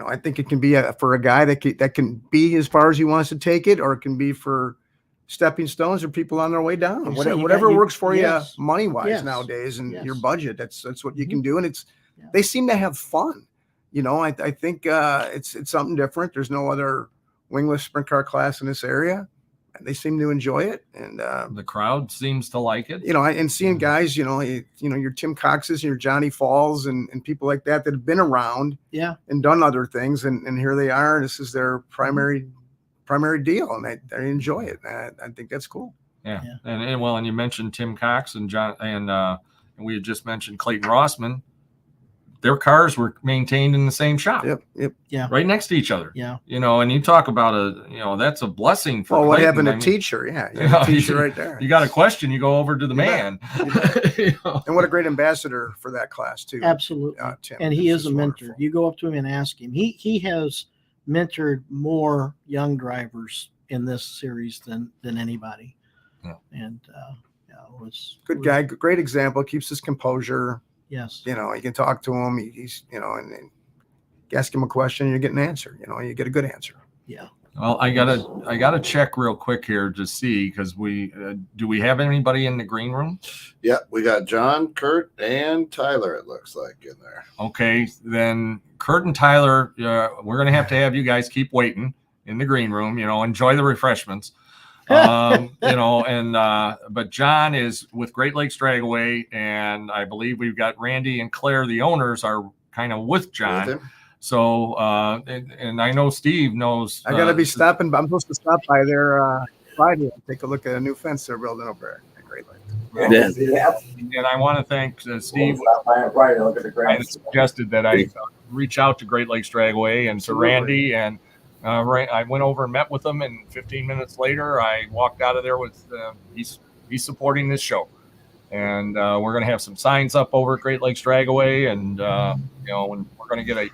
[SPEAKER 4] I think it can be for a guy that can be as far as he wants to take it, or it can be for stepping stones or people on their way down. Whatever works for you money wise nowadays and your budget. That's what you can do, and they seem to have fun. I think it's something different. There's no other wingless sprint car class in this area. They seem to enjoy it, and
[SPEAKER 1] the crowd seems to like it.
[SPEAKER 4] And seeing guys, your Tim Coxes and your Johnny Falls and people like that have been around, and done other things, and here they are. This is their primary deal, and they enjoy it. I think that's cool.
[SPEAKER 1] Yeah. And you mentioned Tim Cox and John, and we had just mentioned Clayton Rossman. Their cars were maintained in the same shop.
[SPEAKER 4] Yep.
[SPEAKER 3] Yeah.
[SPEAKER 1] Right next to each other.
[SPEAKER 3] Yeah.
[SPEAKER 1] And you talk about that's a blessing for
[SPEAKER 4] what
[SPEAKER 1] Clayton.
[SPEAKER 4] happened to teacher? Yeah. A teacher right there.
[SPEAKER 1] You got a question, you go over to the man.
[SPEAKER 4] And what a great ambassador for that class too.
[SPEAKER 3] Absolutely.
[SPEAKER 4] Tim.
[SPEAKER 3] And he is a mentor.
[SPEAKER 4] Wonderful.
[SPEAKER 3] You go up to him and ask him. He has mentored more young drivers in this series than anybody.
[SPEAKER 1] Yeah.
[SPEAKER 3] And
[SPEAKER 4] good guy, great example, keeps his composure.
[SPEAKER 3] Yes.
[SPEAKER 4] You can talk to him. He's and ask him a question, you get an answer. You get a good answer.
[SPEAKER 3] Yeah.
[SPEAKER 1] Well, I gotta check real quick here to see, because do we have anybody in the green room?
[SPEAKER 2] Yeah, we got John, Kurt, and Tyler. It looks like in there.
[SPEAKER 1] Okay, then Kurt and Tyler, we're gonna have to have you guys keep waiting in the green room. Enjoy the refreshments. But John is with Great Lakes Dragaway, and I believe we've got Randy and Claire, the owners, are kind of with John.
[SPEAKER 2] With him.
[SPEAKER 1] So, and I know Steve knows.
[SPEAKER 4] I got to be stopping. I'm supposed to stop by there Friday and take a look at a new fence they're building over there at Great Lakes.
[SPEAKER 1] And I want to thank Steve. I suggested that I reach out to Great Lakes Dragaway and to Randy, and I went over and met with him, and 15 minutes later, I walked out of there with he's supporting this show, and we're going to have some signs up over at Great Lakes Dragaway, and when we're going to get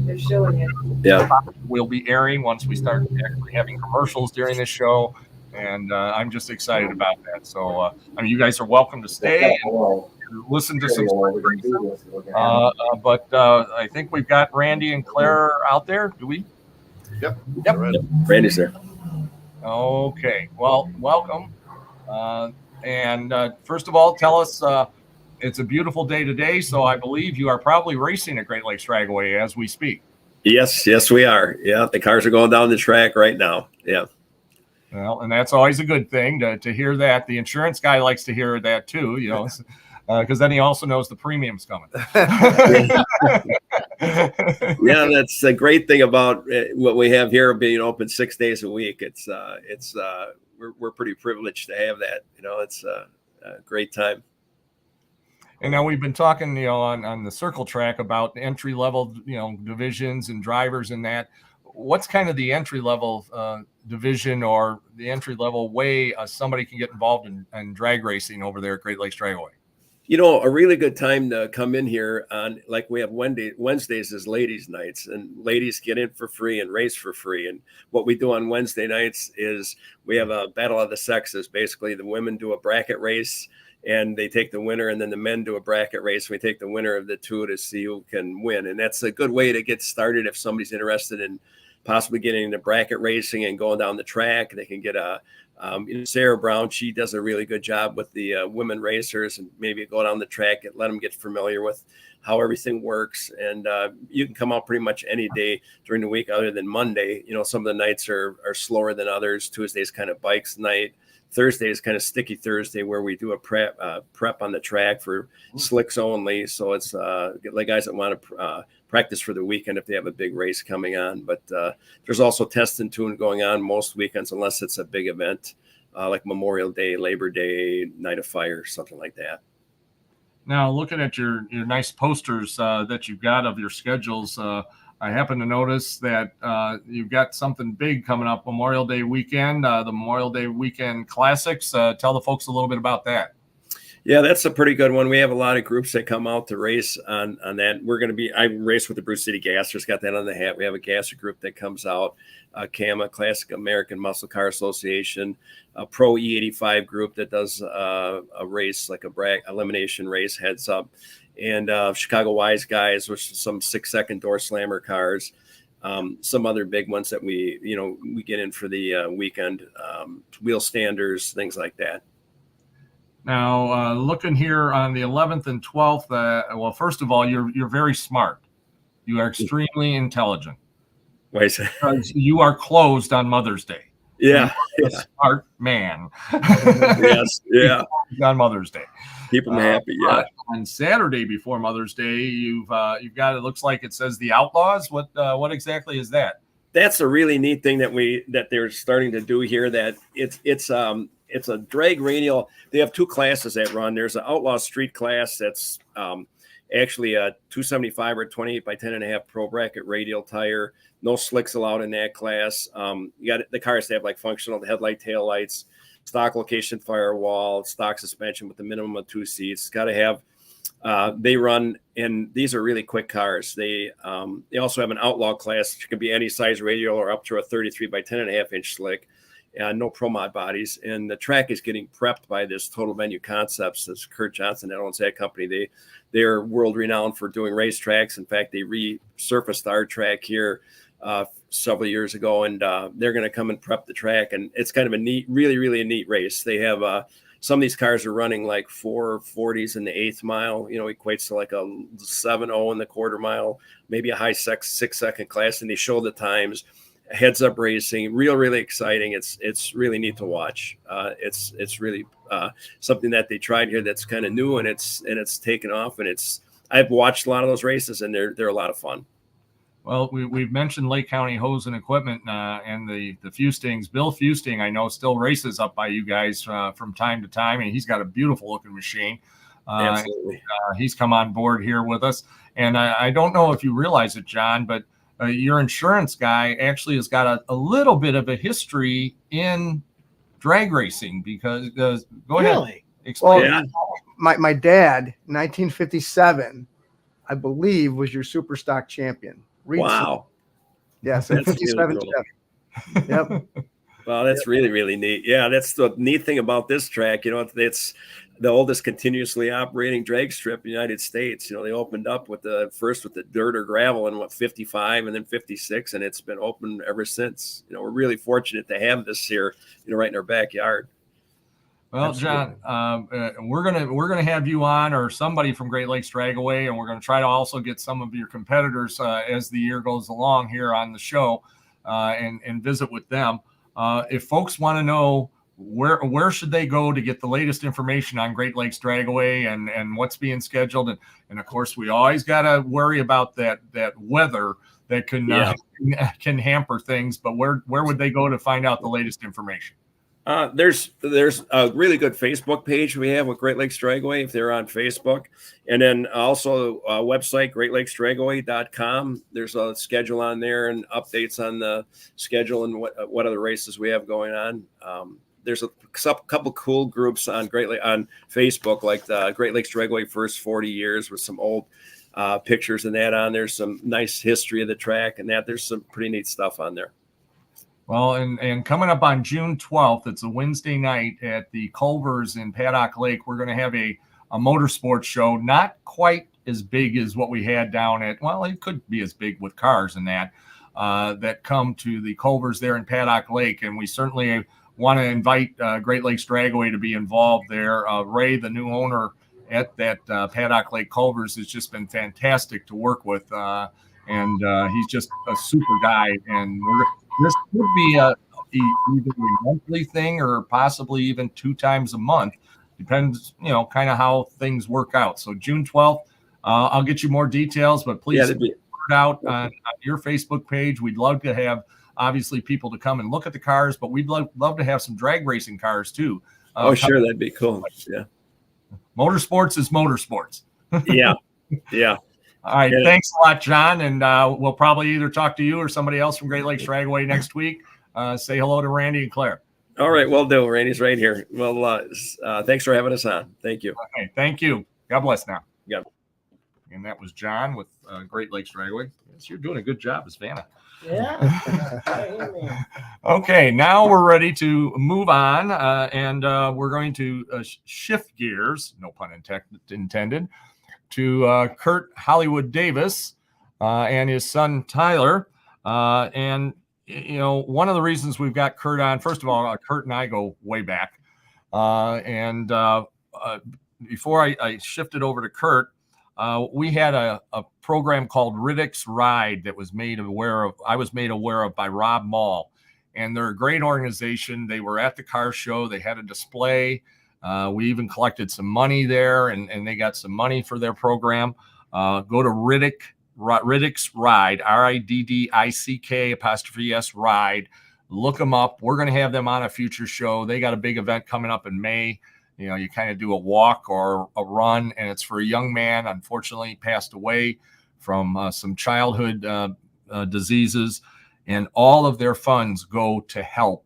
[SPEAKER 5] They're showing it.
[SPEAKER 6] Yeah.
[SPEAKER 1] we'll be airing once we start actually having commercials during this show, and I'm just excited about that. So you guys are welcome to stay and listen to some but I think we've got Randy and Claire out there. Do we?
[SPEAKER 2] Yep.
[SPEAKER 6] Randy's there.
[SPEAKER 1] Okay. Well, welcome. And first of all, tell us, it's a beautiful day today, so I believe you are probably racing at Great Lakes Dragaway as we speak.
[SPEAKER 6] Yes, we are. Yeah, the cars are going down the track right now. Yeah.
[SPEAKER 1] Well, and that's always a good thing to hear that. The insurance guy likes to hear that too, because then he also knows the premium's coming.
[SPEAKER 6] Yeah, that's a great thing about what we have here, being open 6 days a week. We're pretty privileged to have that. It's a great time.
[SPEAKER 1] And now we've been talking, on the circle track about entry level, divisions and drivers and that. What's kind of the entry level division or the entry level way somebody can get involved in drag racing over there at Great Lakes Dragaway?
[SPEAKER 6] A really good time to come in here on, like we have Wednesdays is ladies' nights, and ladies get in for free and race for free. And what we do on Wednesday nights is we have a battle of the sexes. Basically, the women do a bracket race, and they take the winner, and then the men do a bracket race. We take the winner of the two to see who can win. And that's a good way to get started if somebody's interested in possibly getting into bracket racing and going down the track. They can get Sarah Brown. She does a really good job with the women racers, and maybe go down the track and let them get familiar with how everything works. And you can come out pretty much any day during the week other than Monday. Some of the nights are slower than others. Tuesday's kind of bikes night. Thursday is kind of sticky Thursday, where we do a prep on the track for slicks only. So it's like guys that want to practice for the weekend if they have a big race coming on. But there's also test and tune going on most weekends, unless it's a big event. like Memorial Day, Labor Day, Night of Fire, something like that.
[SPEAKER 1] Now, looking at your nice posters that you've got of your schedules, I happen to notice that you've got something big coming up Memorial Day weekend, the Memorial Day Weekend Classics. Tell the folks a little bit about that.
[SPEAKER 6] Yeah, that's a pretty good one. We have a lot of groups that come out to race on that. We're going to be, I race with the Bruce City Gassers, got that on the hat. We have a gasser group that comes out, CAMA, Classic American Muscle Car Association, a Pro E85 group that does a race, like a elimination race, heads up, and Chicago Wise Guys, which is some 6-second door slammer cars. Some other big ones that we get in for the weekend, wheel standers, things like that.
[SPEAKER 1] Now, looking here on the 11th and 12th, well, first of all, you're very smart. You are extremely intelligent.
[SPEAKER 6] Why is that?
[SPEAKER 1] Because you are closed on Mother's Day.
[SPEAKER 6] Yeah.
[SPEAKER 1] You're a smart man.
[SPEAKER 6] Yes. Yeah.
[SPEAKER 1] On Mother's Day.
[SPEAKER 6] Keep them happy. Yeah.
[SPEAKER 1] On Saturday before Mother's Day, you've got, it looks like it says the Outlaws. What exactly is that?
[SPEAKER 6] That's a really neat thing that they're starting to do here. That it's a drag radial. They have 2 classes that run. There's an outlaw street class that's actually a 275 or 28 by 10.5 pro bracket radial tire. No slicks allowed in that class. You got the cars that have like functional headlight, tail lights, stock location firewall, stock suspension with a minimum of 2 seats. Got to have. They run, and these are really quick cars. They also have an outlaw class, which can be any size radial or up to a 33 by 10.5 inch slick. No pro mod bodies, and the track is getting prepped by this Total Venue Concepts. That's Kurt Johnson that owns that company. They're world renowned for doing racetracks. In fact, they resurfaced our track here several years ago, and they're going to come and prep the track. And it's kind of a neat, really a neat race. They have some of these cars are running like 440s in the 8th mile. Equates to like a 7.0 in the quarter mile, maybe a high 6-second class, and they show the times. Heads up racing, really exciting. It's really neat to watch. It's really something that they tried here that's kind of new, and it's taken off. And I've watched a lot of those races, and they're a lot of fun.
[SPEAKER 1] Well, we've mentioned Lake County Hose and Equipment and the Fustings. Bill Fusting, I know, still races up by you guys from time to time, and he's got a beautiful looking machine.
[SPEAKER 6] Absolutely.
[SPEAKER 1] He's come on board here with us, and I don't know if you realize it, John, but your insurance guy actually has got a little bit of a history in drag racing because go ahead. Explain.
[SPEAKER 4] Well, my dad, 1957, I believe, was your super stock champion.
[SPEAKER 6] Wow.
[SPEAKER 4] Yes, in 57. Yep.
[SPEAKER 6] Well, that's really neat. Yeah, that's the neat thing about this track. It's the oldest continuously operating drag strip in the United States. They opened up with the dirt or gravel in 55 and then 56, and it's been open ever since. We're really fortunate to have this here, right in our backyard.
[SPEAKER 1] Well, Absolutely. John, we're gonna have you on, or somebody from Great Lakes Dragaway, and we're gonna try to also get some of your competitors as the year goes along here on the show, and visit with them. If folks want to know where should they go to get the latest information on Great Lakes Dragaway and what's being scheduled, and of course we always got to worry about that weather that can hamper things. But where would they go to find out the latest information?
[SPEAKER 6] There's a really good Facebook page we have with Great Lakes Dragaway if they're on Facebook, and then also a website, greatlakesdragaway.com. There's a schedule on there and updates on the schedule and what other races we have going on. There's a couple cool groups on on Facebook, like the Great Lakes Dragaway First 40 Years with some old pictures and that on there. Some nice history of the track and that. There's some pretty neat stuff on there.
[SPEAKER 1] Well, and coming up on June 12th, it's a Wednesday night at the Culvers in Paddock Lake. We're going to have a motorsports show, not quite as big as what we had down at, well, it could be as big with cars and that come to the Culvers there in Paddock Lake. And we certainly want to invite Great Lakes Dragaway to be involved there. Ray, the new owner at that Paddock Lake Culvers, has just been fantastic to work with. And he's just a super guy. And this could be either a monthly thing or possibly even 2 times a month. Depends, kind of how things work out. So June 12th, I'll get you more details, but please put it out on your Facebook page. We'd love to have obviously people to come and look at the cars, but we'd love to have some drag racing cars too.
[SPEAKER 6] Oh, sure. That'd be cool. Yeah.
[SPEAKER 1] Motorsports is motorsports.
[SPEAKER 6] Yeah. Yeah.
[SPEAKER 1] All right.
[SPEAKER 6] Yeah.
[SPEAKER 1] Thanks a lot, John. And we'll probably either talk to you or somebody else from Great Lakes Dragway next week. Say hello to Randy and Claire.
[SPEAKER 6] All right. Well, do. Randy's right here. Well, thanks for having us on. Thank you.
[SPEAKER 1] Okay. Thank you. God bless now.
[SPEAKER 6] Yep.
[SPEAKER 1] And that was John with Great Lakes Dragway. Yes, you're doing a good job, Savannah.
[SPEAKER 3] Yeah. Amen.
[SPEAKER 1] Okay, now we're ready to move on, and we're going to shift gears, no pun intended, to Kurt Hollywood Davis and his son Tyler. And you know, one of the reasons we've got Kurt on, first of all, Kurt and I go way back, and before I shifted over to Kurt, we had a program called Riddick's Ride that was I was made aware of by Rob Mall, and they're a great organization. They were at the car show. They had a display. We even collected some money there, and they got some money for their program. Go to Riddick's Ride, RIDDICK 'S Ride. Look them up. We're going to have them on a future show. They got a big event coming up in May. You know, you kind of do a walk or a run, and it's for a young man, unfortunately passed away from some childhood diseases, and all of their funds go to help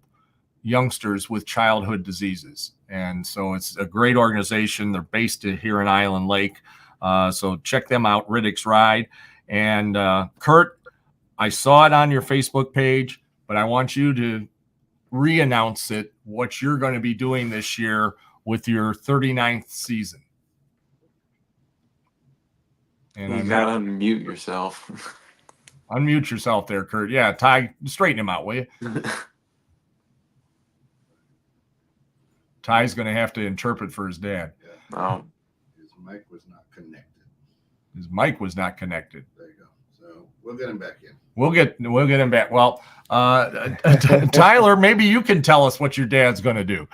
[SPEAKER 1] youngsters with childhood diseases. And so it's a great organization. They're based here in Island Lake. So check them out, Riddick's Ride. And Kurt, I saw it on your Facebook page, but I want you to re-announce it, what you're going to be doing this year with your 39th season. And
[SPEAKER 5] you gotta unmute yourself.
[SPEAKER 1] Unmute yourself there, Kurt. Yeah, Ty, straighten him out, will you? Ty's going to have to interpret for his dad.
[SPEAKER 5] Oh.
[SPEAKER 2] His mic was not connected.
[SPEAKER 1] His mic was not connected.
[SPEAKER 2] There you go. So we'll get him back in.
[SPEAKER 1] We'll get him back. Well, Tyler, maybe you can tell us what your dad's going to do.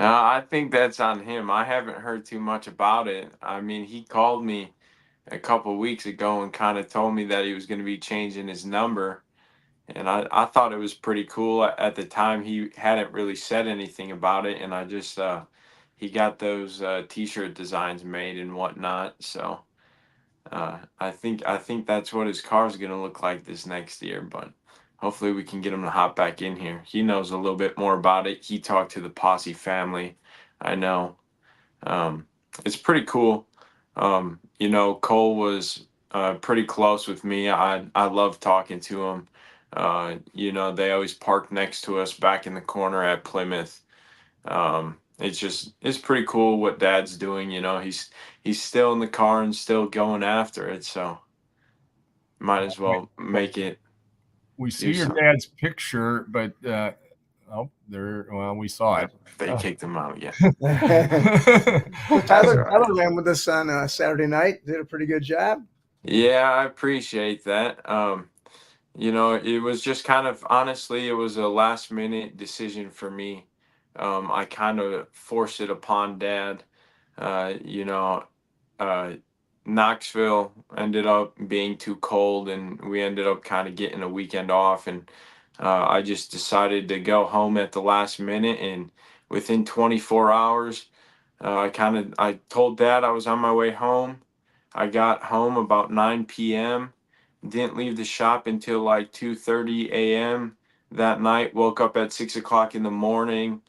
[SPEAKER 5] I think that's on him. I haven't heard too much about it. I mean, he called me a couple weeks ago and kind of told me that he was going to be changing his number. And I thought it was pretty cool. At the time, he hadn't really said anything about it. And I just, he got those T-shirt designs made and whatnot. So I think that's what his car is going to look like this next year. But hopefully we can get him to hop back in here. He knows a little bit more about it. He talked to the Posse family. I know. It's pretty cool. You know, Cole was pretty close with me. I love talking to him. You know, they always park next to us back in the corner at Plymouth. It's pretty cool what Dad's doing. You know, he's still in the car and still going after it. So might as well make it.
[SPEAKER 1] We see your dad's picture, but we saw it.
[SPEAKER 5] They kicked him out, yeah.
[SPEAKER 4] Tyler ran with us on Saturday night. Did a pretty good job.
[SPEAKER 5] Yeah, I appreciate that. You know, it was just kind of, honestly, it was a last minute decision for me. I kind of forced it upon Dad. You know, Knoxville ended up being too cold, and we ended up kind of getting a weekend off, and I just decided to go home at the last minute, and within 24 hours I told Dad I was on my way home. I got home about 9 p.m. Didn't leave the shop until like 2:30 a.m. that night. Woke up at 6 o'clock in the morning.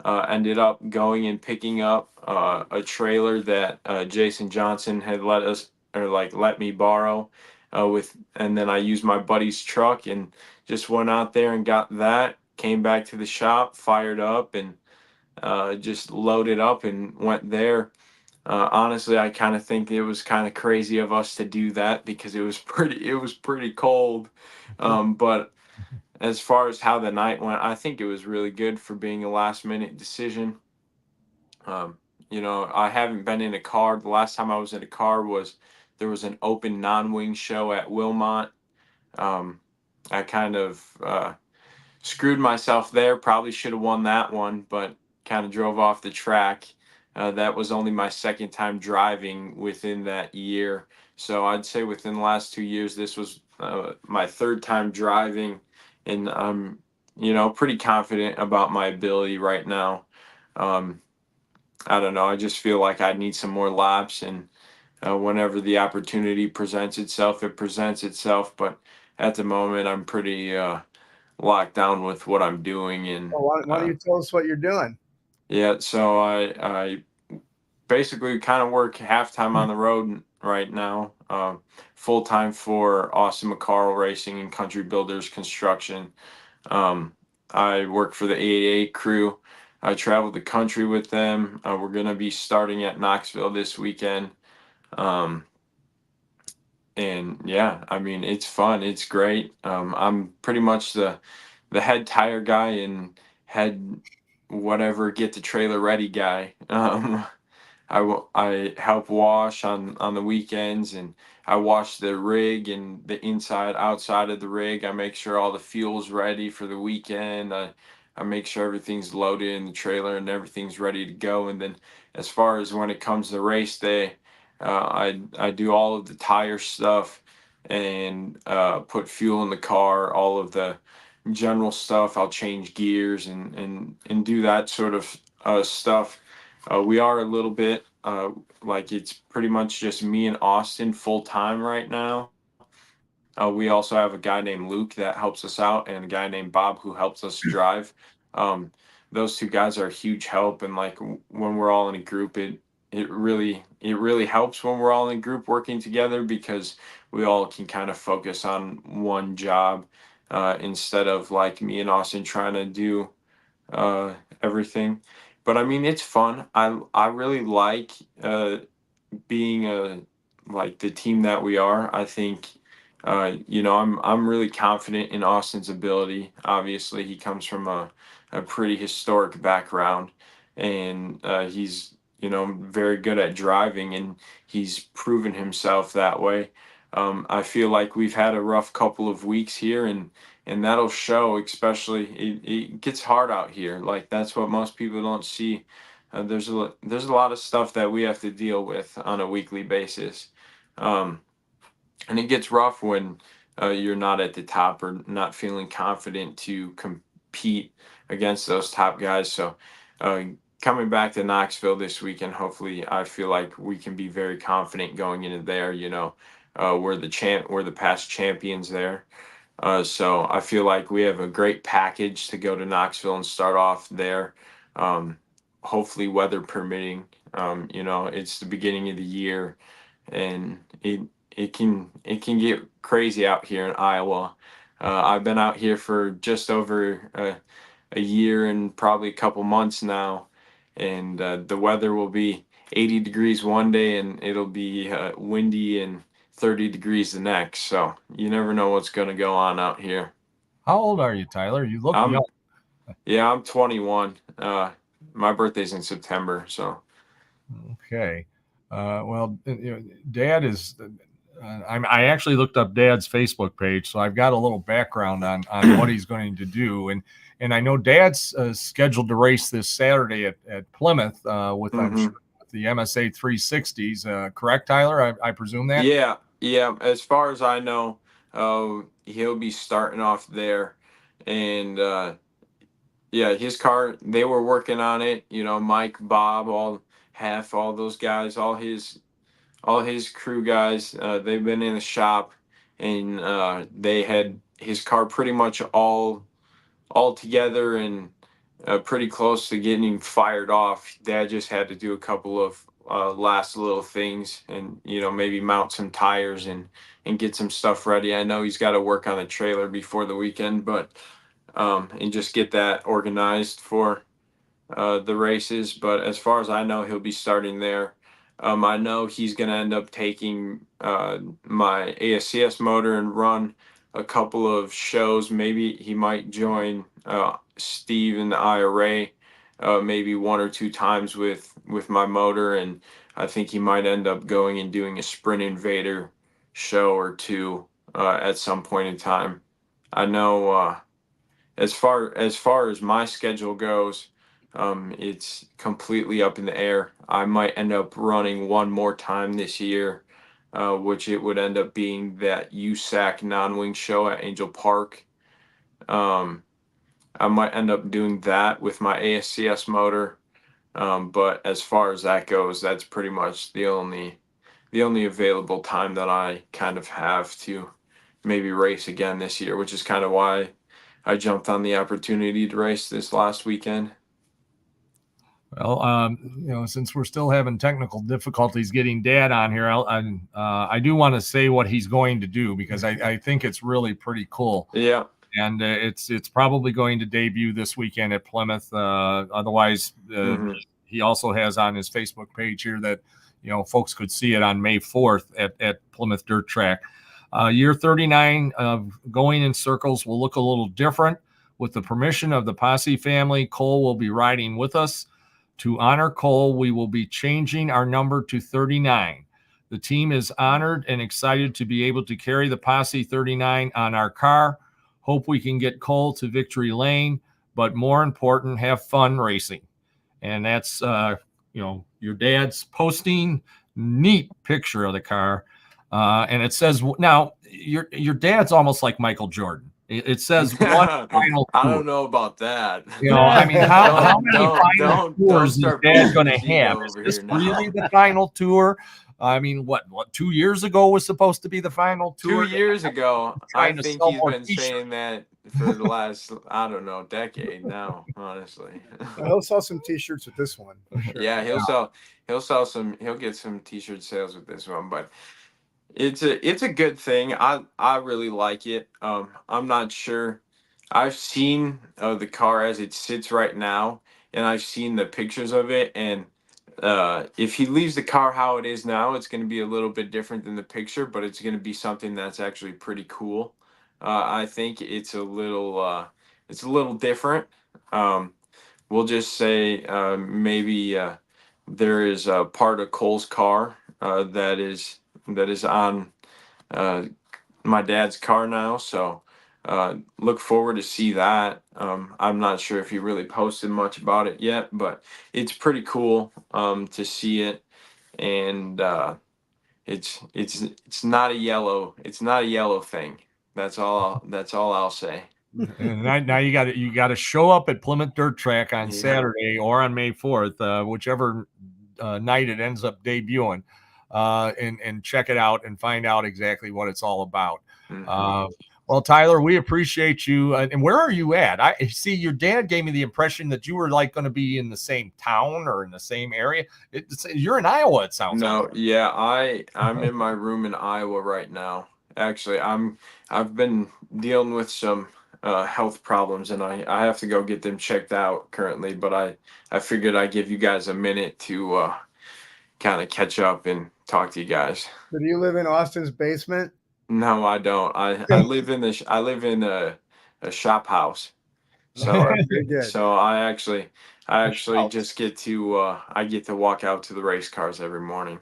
[SPEAKER 5] Ended up going and picking up a trailer that Jason Johnson had let me borrow and then I used my buddy's truck and just went out there and got that, came back to the shop, fired up, and just loaded up and went there. Honestly, I kind of think it was kind of crazy of us to do that because it was pretty cold. But as far as how the night went, I think it was really good for being a last minute decision. You know, I haven't been in a car. The last time I was in a car there was an open non-wing show at Wilmot. I kind of screwed myself there. Probably should have won that one, but kind of drove off the track. That was only my second time driving within that year. So I'd say within the last 2 years, this was my third time driving, and I'm, pretty confident about my ability right now. Um, I don't know. I just feel like I need some more laps, and whenever the opportunity presents itself, it presents itself. But at the moment, I'm pretty locked down with what I'm doing, and
[SPEAKER 4] Well, why don't you tell us what you're doing?
[SPEAKER 5] yeah. So I basically kind of work half-time on the road right now, full-time for Austin McCarl Racing and Country Builders Construction. Um, I work for the 888 crew. I travel the country with them. We're going to be starting at Knoxville this weekend. Um, and yeah, I mean, it's fun. It's great. I'm pretty much the head tire guy and head whatever get the trailer ready guy. I help wash on the weekends, and I wash the rig and the inside outside of the rig. I make sure all the fuel's ready for the weekend. I make sure everything's loaded in the trailer and everything's ready to go. And then as far as when it comes to race day, I do all of the tire stuff and put fuel in the car, all of the general stuff. I'll change gears and do that sort of stuff. We are a little bit like it's pretty much just me and Austin full time right now. We also have a guy named Luke that helps us out, and a guy named Bob who helps us drive. Um, those two guys are a huge help, and like when we're all in a group, it really helps when we're all in a group working together, because we all can kind of focus on one job instead of like me and Austin trying to do everything. But I mean, it's fun. I really like being like the team that we are. I think I'm really confident in Austin's ability. Obviously, he comes from a pretty historic background, and he's very good at driving, and he's proven himself that way. I feel like we've had a rough couple of weeks here, and that'll show. Especially it gets hard out here. Like that's what most people don't see. There's a lot of stuff that we have to deal with on a weekly basis, um, and it gets rough when you're not at the top or not feeling confident to compete against those top guys. So uh, coming back to Knoxville this weekend, hopefully I feel like we can be very confident going into there. We're the past champions there. So I feel like we have a great package to go to Knoxville and start off there. Um, Hopefully, weather permitting. It's the beginning of the year, and it can get crazy out here in Iowa. I've been out here for just over a year and probably a couple months now, and the weather will be 80 degrees one day, and it'll be windy and 30 degrees the next. So you never know what's going to go on out here.
[SPEAKER 1] How old are you, Tyler? You look
[SPEAKER 5] I'm
[SPEAKER 1] young.
[SPEAKER 5] Yeah, I'm 21. My birthday's in September, so
[SPEAKER 1] Okay. Well, Dad is. I actually looked up Dad's Facebook page, so I've got a little background on what he's going to do, and I know Dad's scheduled to race this Saturday at Plymouth with I'm
[SPEAKER 5] Mhm.
[SPEAKER 1] sure with the MSA 360s. Correct, Tyler? I presume that.
[SPEAKER 5] yeah. As far as I know, he'll be starting off there, and yeah, his car. They were working on it. Mike, Bob, all those guys, all his crew guys. They've been in the shop, and they had his car pretty much all together and pretty close to getting fired off. Dad just had to do a couple of last little things, and maybe mount some tires and get some stuff ready. I know he's got to work on the trailer before the weekend, but and just get that organized for the races. But as far as I know, he'll be starting there. I know he's going to end up taking my ASCS motor and run a couple of shows. Maybe he might join Steve in the IRA maybe one or two times with my motor, and I think he might end up going and doing a Sprint Invader show or two at some point in time. I know as far as my schedule goes, it's completely up in the air. I might end up running one more time this year, which it would end up being that USAC non-wing show at Angel Park. I might end up doing that with my ASCS motor. But as far as that goes, that's pretty much the only available time that I kind of have to maybe race again this year, which is kind of why I jumped on the opportunity to race this last weekend.
[SPEAKER 1] Well, since we're still having technical difficulties getting Dad on here, I do want to say what he's going to do, because I think it's really pretty cool.
[SPEAKER 5] Yeah.
[SPEAKER 1] And it's probably going to debut this weekend at Plymouth. Otherwise, he also has on his Facebook page here that, folks could see it on May 4th at Plymouth Dirt Track. Year 39 of Going in Circles will look a little different. With the permission of the Posse family, Cole will be riding with us. To honor Cole, we will be changing our number to 39. The team is honored and excited to be able to carry the Posse 39 on our car. Hope we can get Cole to victory lane, but more important, have fun racing. And that's, your dad's posting. Neat picture of the car. And it says, now, your dad's almost like Michael Jordan. It says one final tour.
[SPEAKER 5] I don't know about that.
[SPEAKER 1] I mean, how many final tours is
[SPEAKER 5] start
[SPEAKER 1] Dad going to
[SPEAKER 5] picking
[SPEAKER 1] have? Is this really the final tour? I mean, what 2 years ago was supposed to be the final tour?
[SPEAKER 5] 2 years ago, I think he's been
[SPEAKER 1] t-shirts.
[SPEAKER 5] saying that for the last, I don't know, decade now, honestly.
[SPEAKER 4] He'll sell some T-shirts with this one. For sure.
[SPEAKER 5] Yeah, he'll get some T-shirt sales with this one, but it's a good thing. I really like it. I'm not sure. I've seen the car as it sits right now, and I've seen the pictures of it, and if he leaves the car how it is now, it's going to be a little bit different than the picture, but it's going to be something that's actually pretty cool. I think it's a little different. We'll just say maybe there is a part of Cole's car that is on my dad's car now, so look forward to see that. I'm not sure if he really posted much about it yet, but it's pretty cool to see it. And it's not a yellow thing. That's all I'll say.
[SPEAKER 1] And now you got to show up at Plymouth Dirt Track on Saturday or on May 4th, whichever night it ends up debuting, and check it out and find out exactly what it's all about. Well, Tyler, we appreciate you. And where are you at? I see your dad gave me the impression that you were like going to be in the same town or in the same area. You're in Iowa, it sounds like.
[SPEAKER 5] No, yeah, I'm in my room in Iowa right now. Actually, I've been dealing with some health problems, and I have to go get them checked out currently. But I figured I'd give you guys a minute to kind of catch up and talk to you guys.
[SPEAKER 4] So do you live in Austin's basement?
[SPEAKER 5] No, I don't. I live in a shop house. So so I actually just get to walk out to the race cars every morning.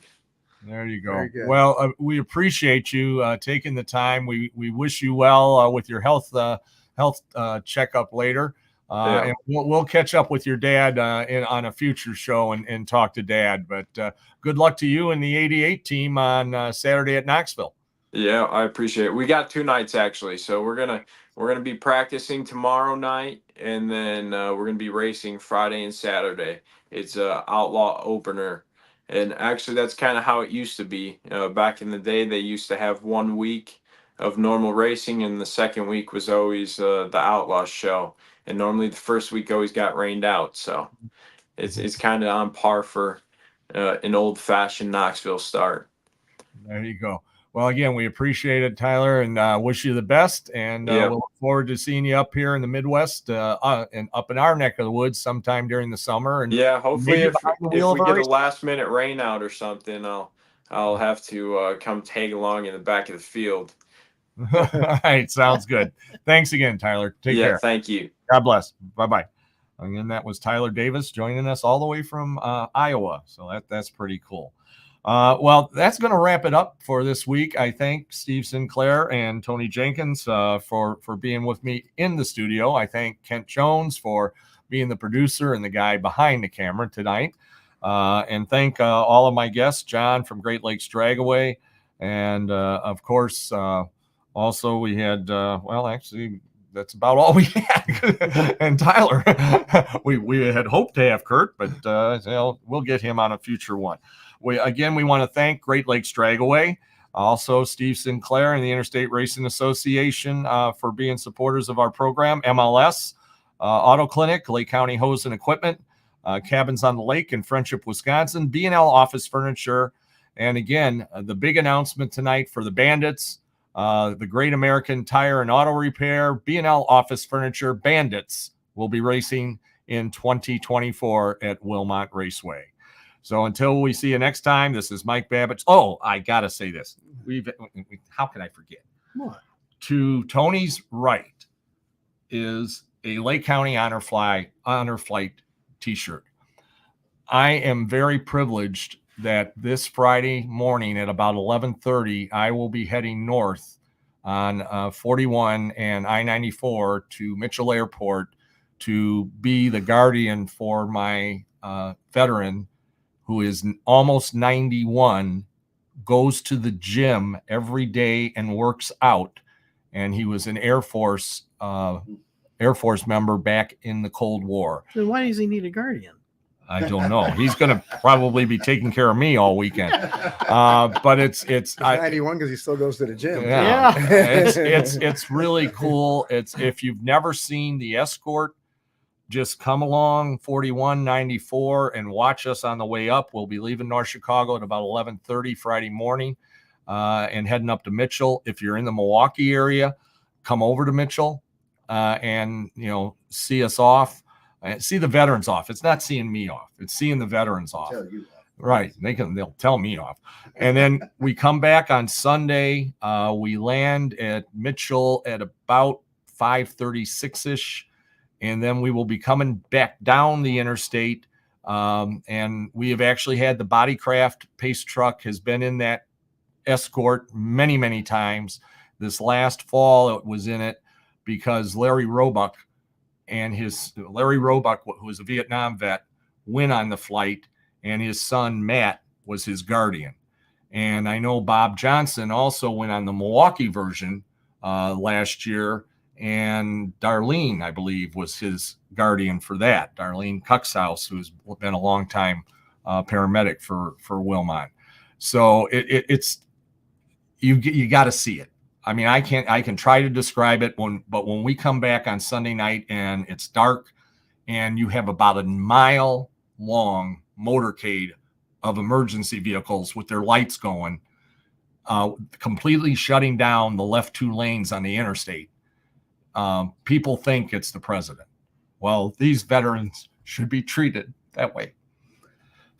[SPEAKER 1] There you go. Well, we appreciate you taking the time. We wish you well with your health checkup later. And we'll catch up with your dad on a future show and talk to Dad. But good luck to you and the 88 team on Saturday at Knoxville.
[SPEAKER 5] Yeah, I appreciate it. We got 2 nights actually, so we're gonna be practicing tomorrow night, and then we're gonna be racing Friday and Saturday. It's a outlaw opener, and actually that's kind of how it used to be. Back in the day, they used to have 1 week of normal racing, and the second week was always the outlaw show. And normally the first week always got rained out, so it's kind of on par for an old-fashioned Knoxville start.
[SPEAKER 1] There you go. Well, again, we appreciate it, Tyler, and wish you the best. And we'll look forward to seeing you up here in the Midwest and up in our neck of the woods sometime during the summer. And
[SPEAKER 5] hopefully if we get a last-minute rain out or something, I'll have to come tag along in the back of the field.
[SPEAKER 1] All right, sounds good. Thanks again, Tyler. Take care.
[SPEAKER 5] Yeah, thank you.
[SPEAKER 1] God bless. Bye-bye. Again, that was Tyler Davis joining us all the way from Iowa. So that's pretty cool. Well, that's going to wrap it up for this week. I thank Steve Sinclair and Tony Jenkins for being with me in the studio. I thank Kent Jones for being the producer and the guy behind the camera tonight. And thank all of my guests, John from Great Lakes Dragaway, And of course, also we had, actually, that's about all we had. And Tyler, we had hoped to have Kurt, but we'll get him on a future one. We want to thank Great Lakes Dragaway, also Steve Sinclair and the Interstate Racing Association for being supporters of our program, MLS, Auto Clinic, Lake County Hose and Equipment, Cabins on the Lake in Friendship, Wisconsin, B&L Office Furniture, and again, the big announcement tonight for the Bandits, the Great American Tire and Auto Repair, B&L Office Furniture, Bandits will be racing in 2024 at Wilmot Raceway. So until we see you next time, this is Mike Babicz. Oh, I got to say this. How can I forget?
[SPEAKER 3] What?
[SPEAKER 1] To Tony's right is a Lake County Honor Flight t-shirt. I am very privileged that this Friday morning at about 11:30, I will be heading north on 41 and I-94 to Mitchell Airport to be the guardian for my veteran who is almost 91, goes to the gym every day and works out. And he was an Air Force member back in the Cold War.
[SPEAKER 3] Then why does he need a guardian?
[SPEAKER 1] I don't know. He's going to probably be taking care of me all weekend. But it's
[SPEAKER 4] 91 because he still goes to the gym.
[SPEAKER 1] Yeah. It's really cool. If you've never seen the escort, just come along 4194 and watch us on the way up. We'll be leaving North Chicago at about 11:30 Friday morning and heading up to Mitchell. If you're in the Milwaukee area, come over to Mitchell and see us off. See the veterans off. It's not seeing me off. It's seeing the veterans off.
[SPEAKER 2] Tell you off.
[SPEAKER 1] Right. They'll tell me off. And then we come back on Sunday. We land at Mitchell at about 5:36-ish. And then we will be coming back down the interstate. And we have actually had the Bodycraft pace truck has been in that escort many, many times. This last fall, it was in it because Larry Roebuck, who was a Vietnam vet, went on the flight, and his son, Matt, was his guardian. And I know Bob Johnson also went on the Milwaukee version last year, and Darlene, I believe, was his guardian for that. Darlene Cuxhouse, who's been a long time paramedic for Wilmot. So it's you got to see it. I mean, I can try to describe it but when we come back on Sunday night and it's dark and you have about a mile long motorcade of emergency vehicles with their lights going, completely shutting down the left two lanes on the interstate. People think it's the president. Well, these veterans should be treated that way.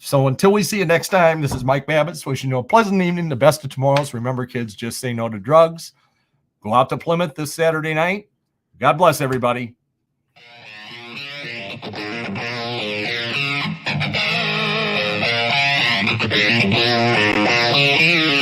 [SPEAKER 1] So until we see you next time, this is Mike Babicz wishing you a pleasant evening, the best of tomorrows. Remember, kids, just say no to drugs. Go out to Plymouth this Saturday night. God bless everybody.
[SPEAKER 7] Thank you.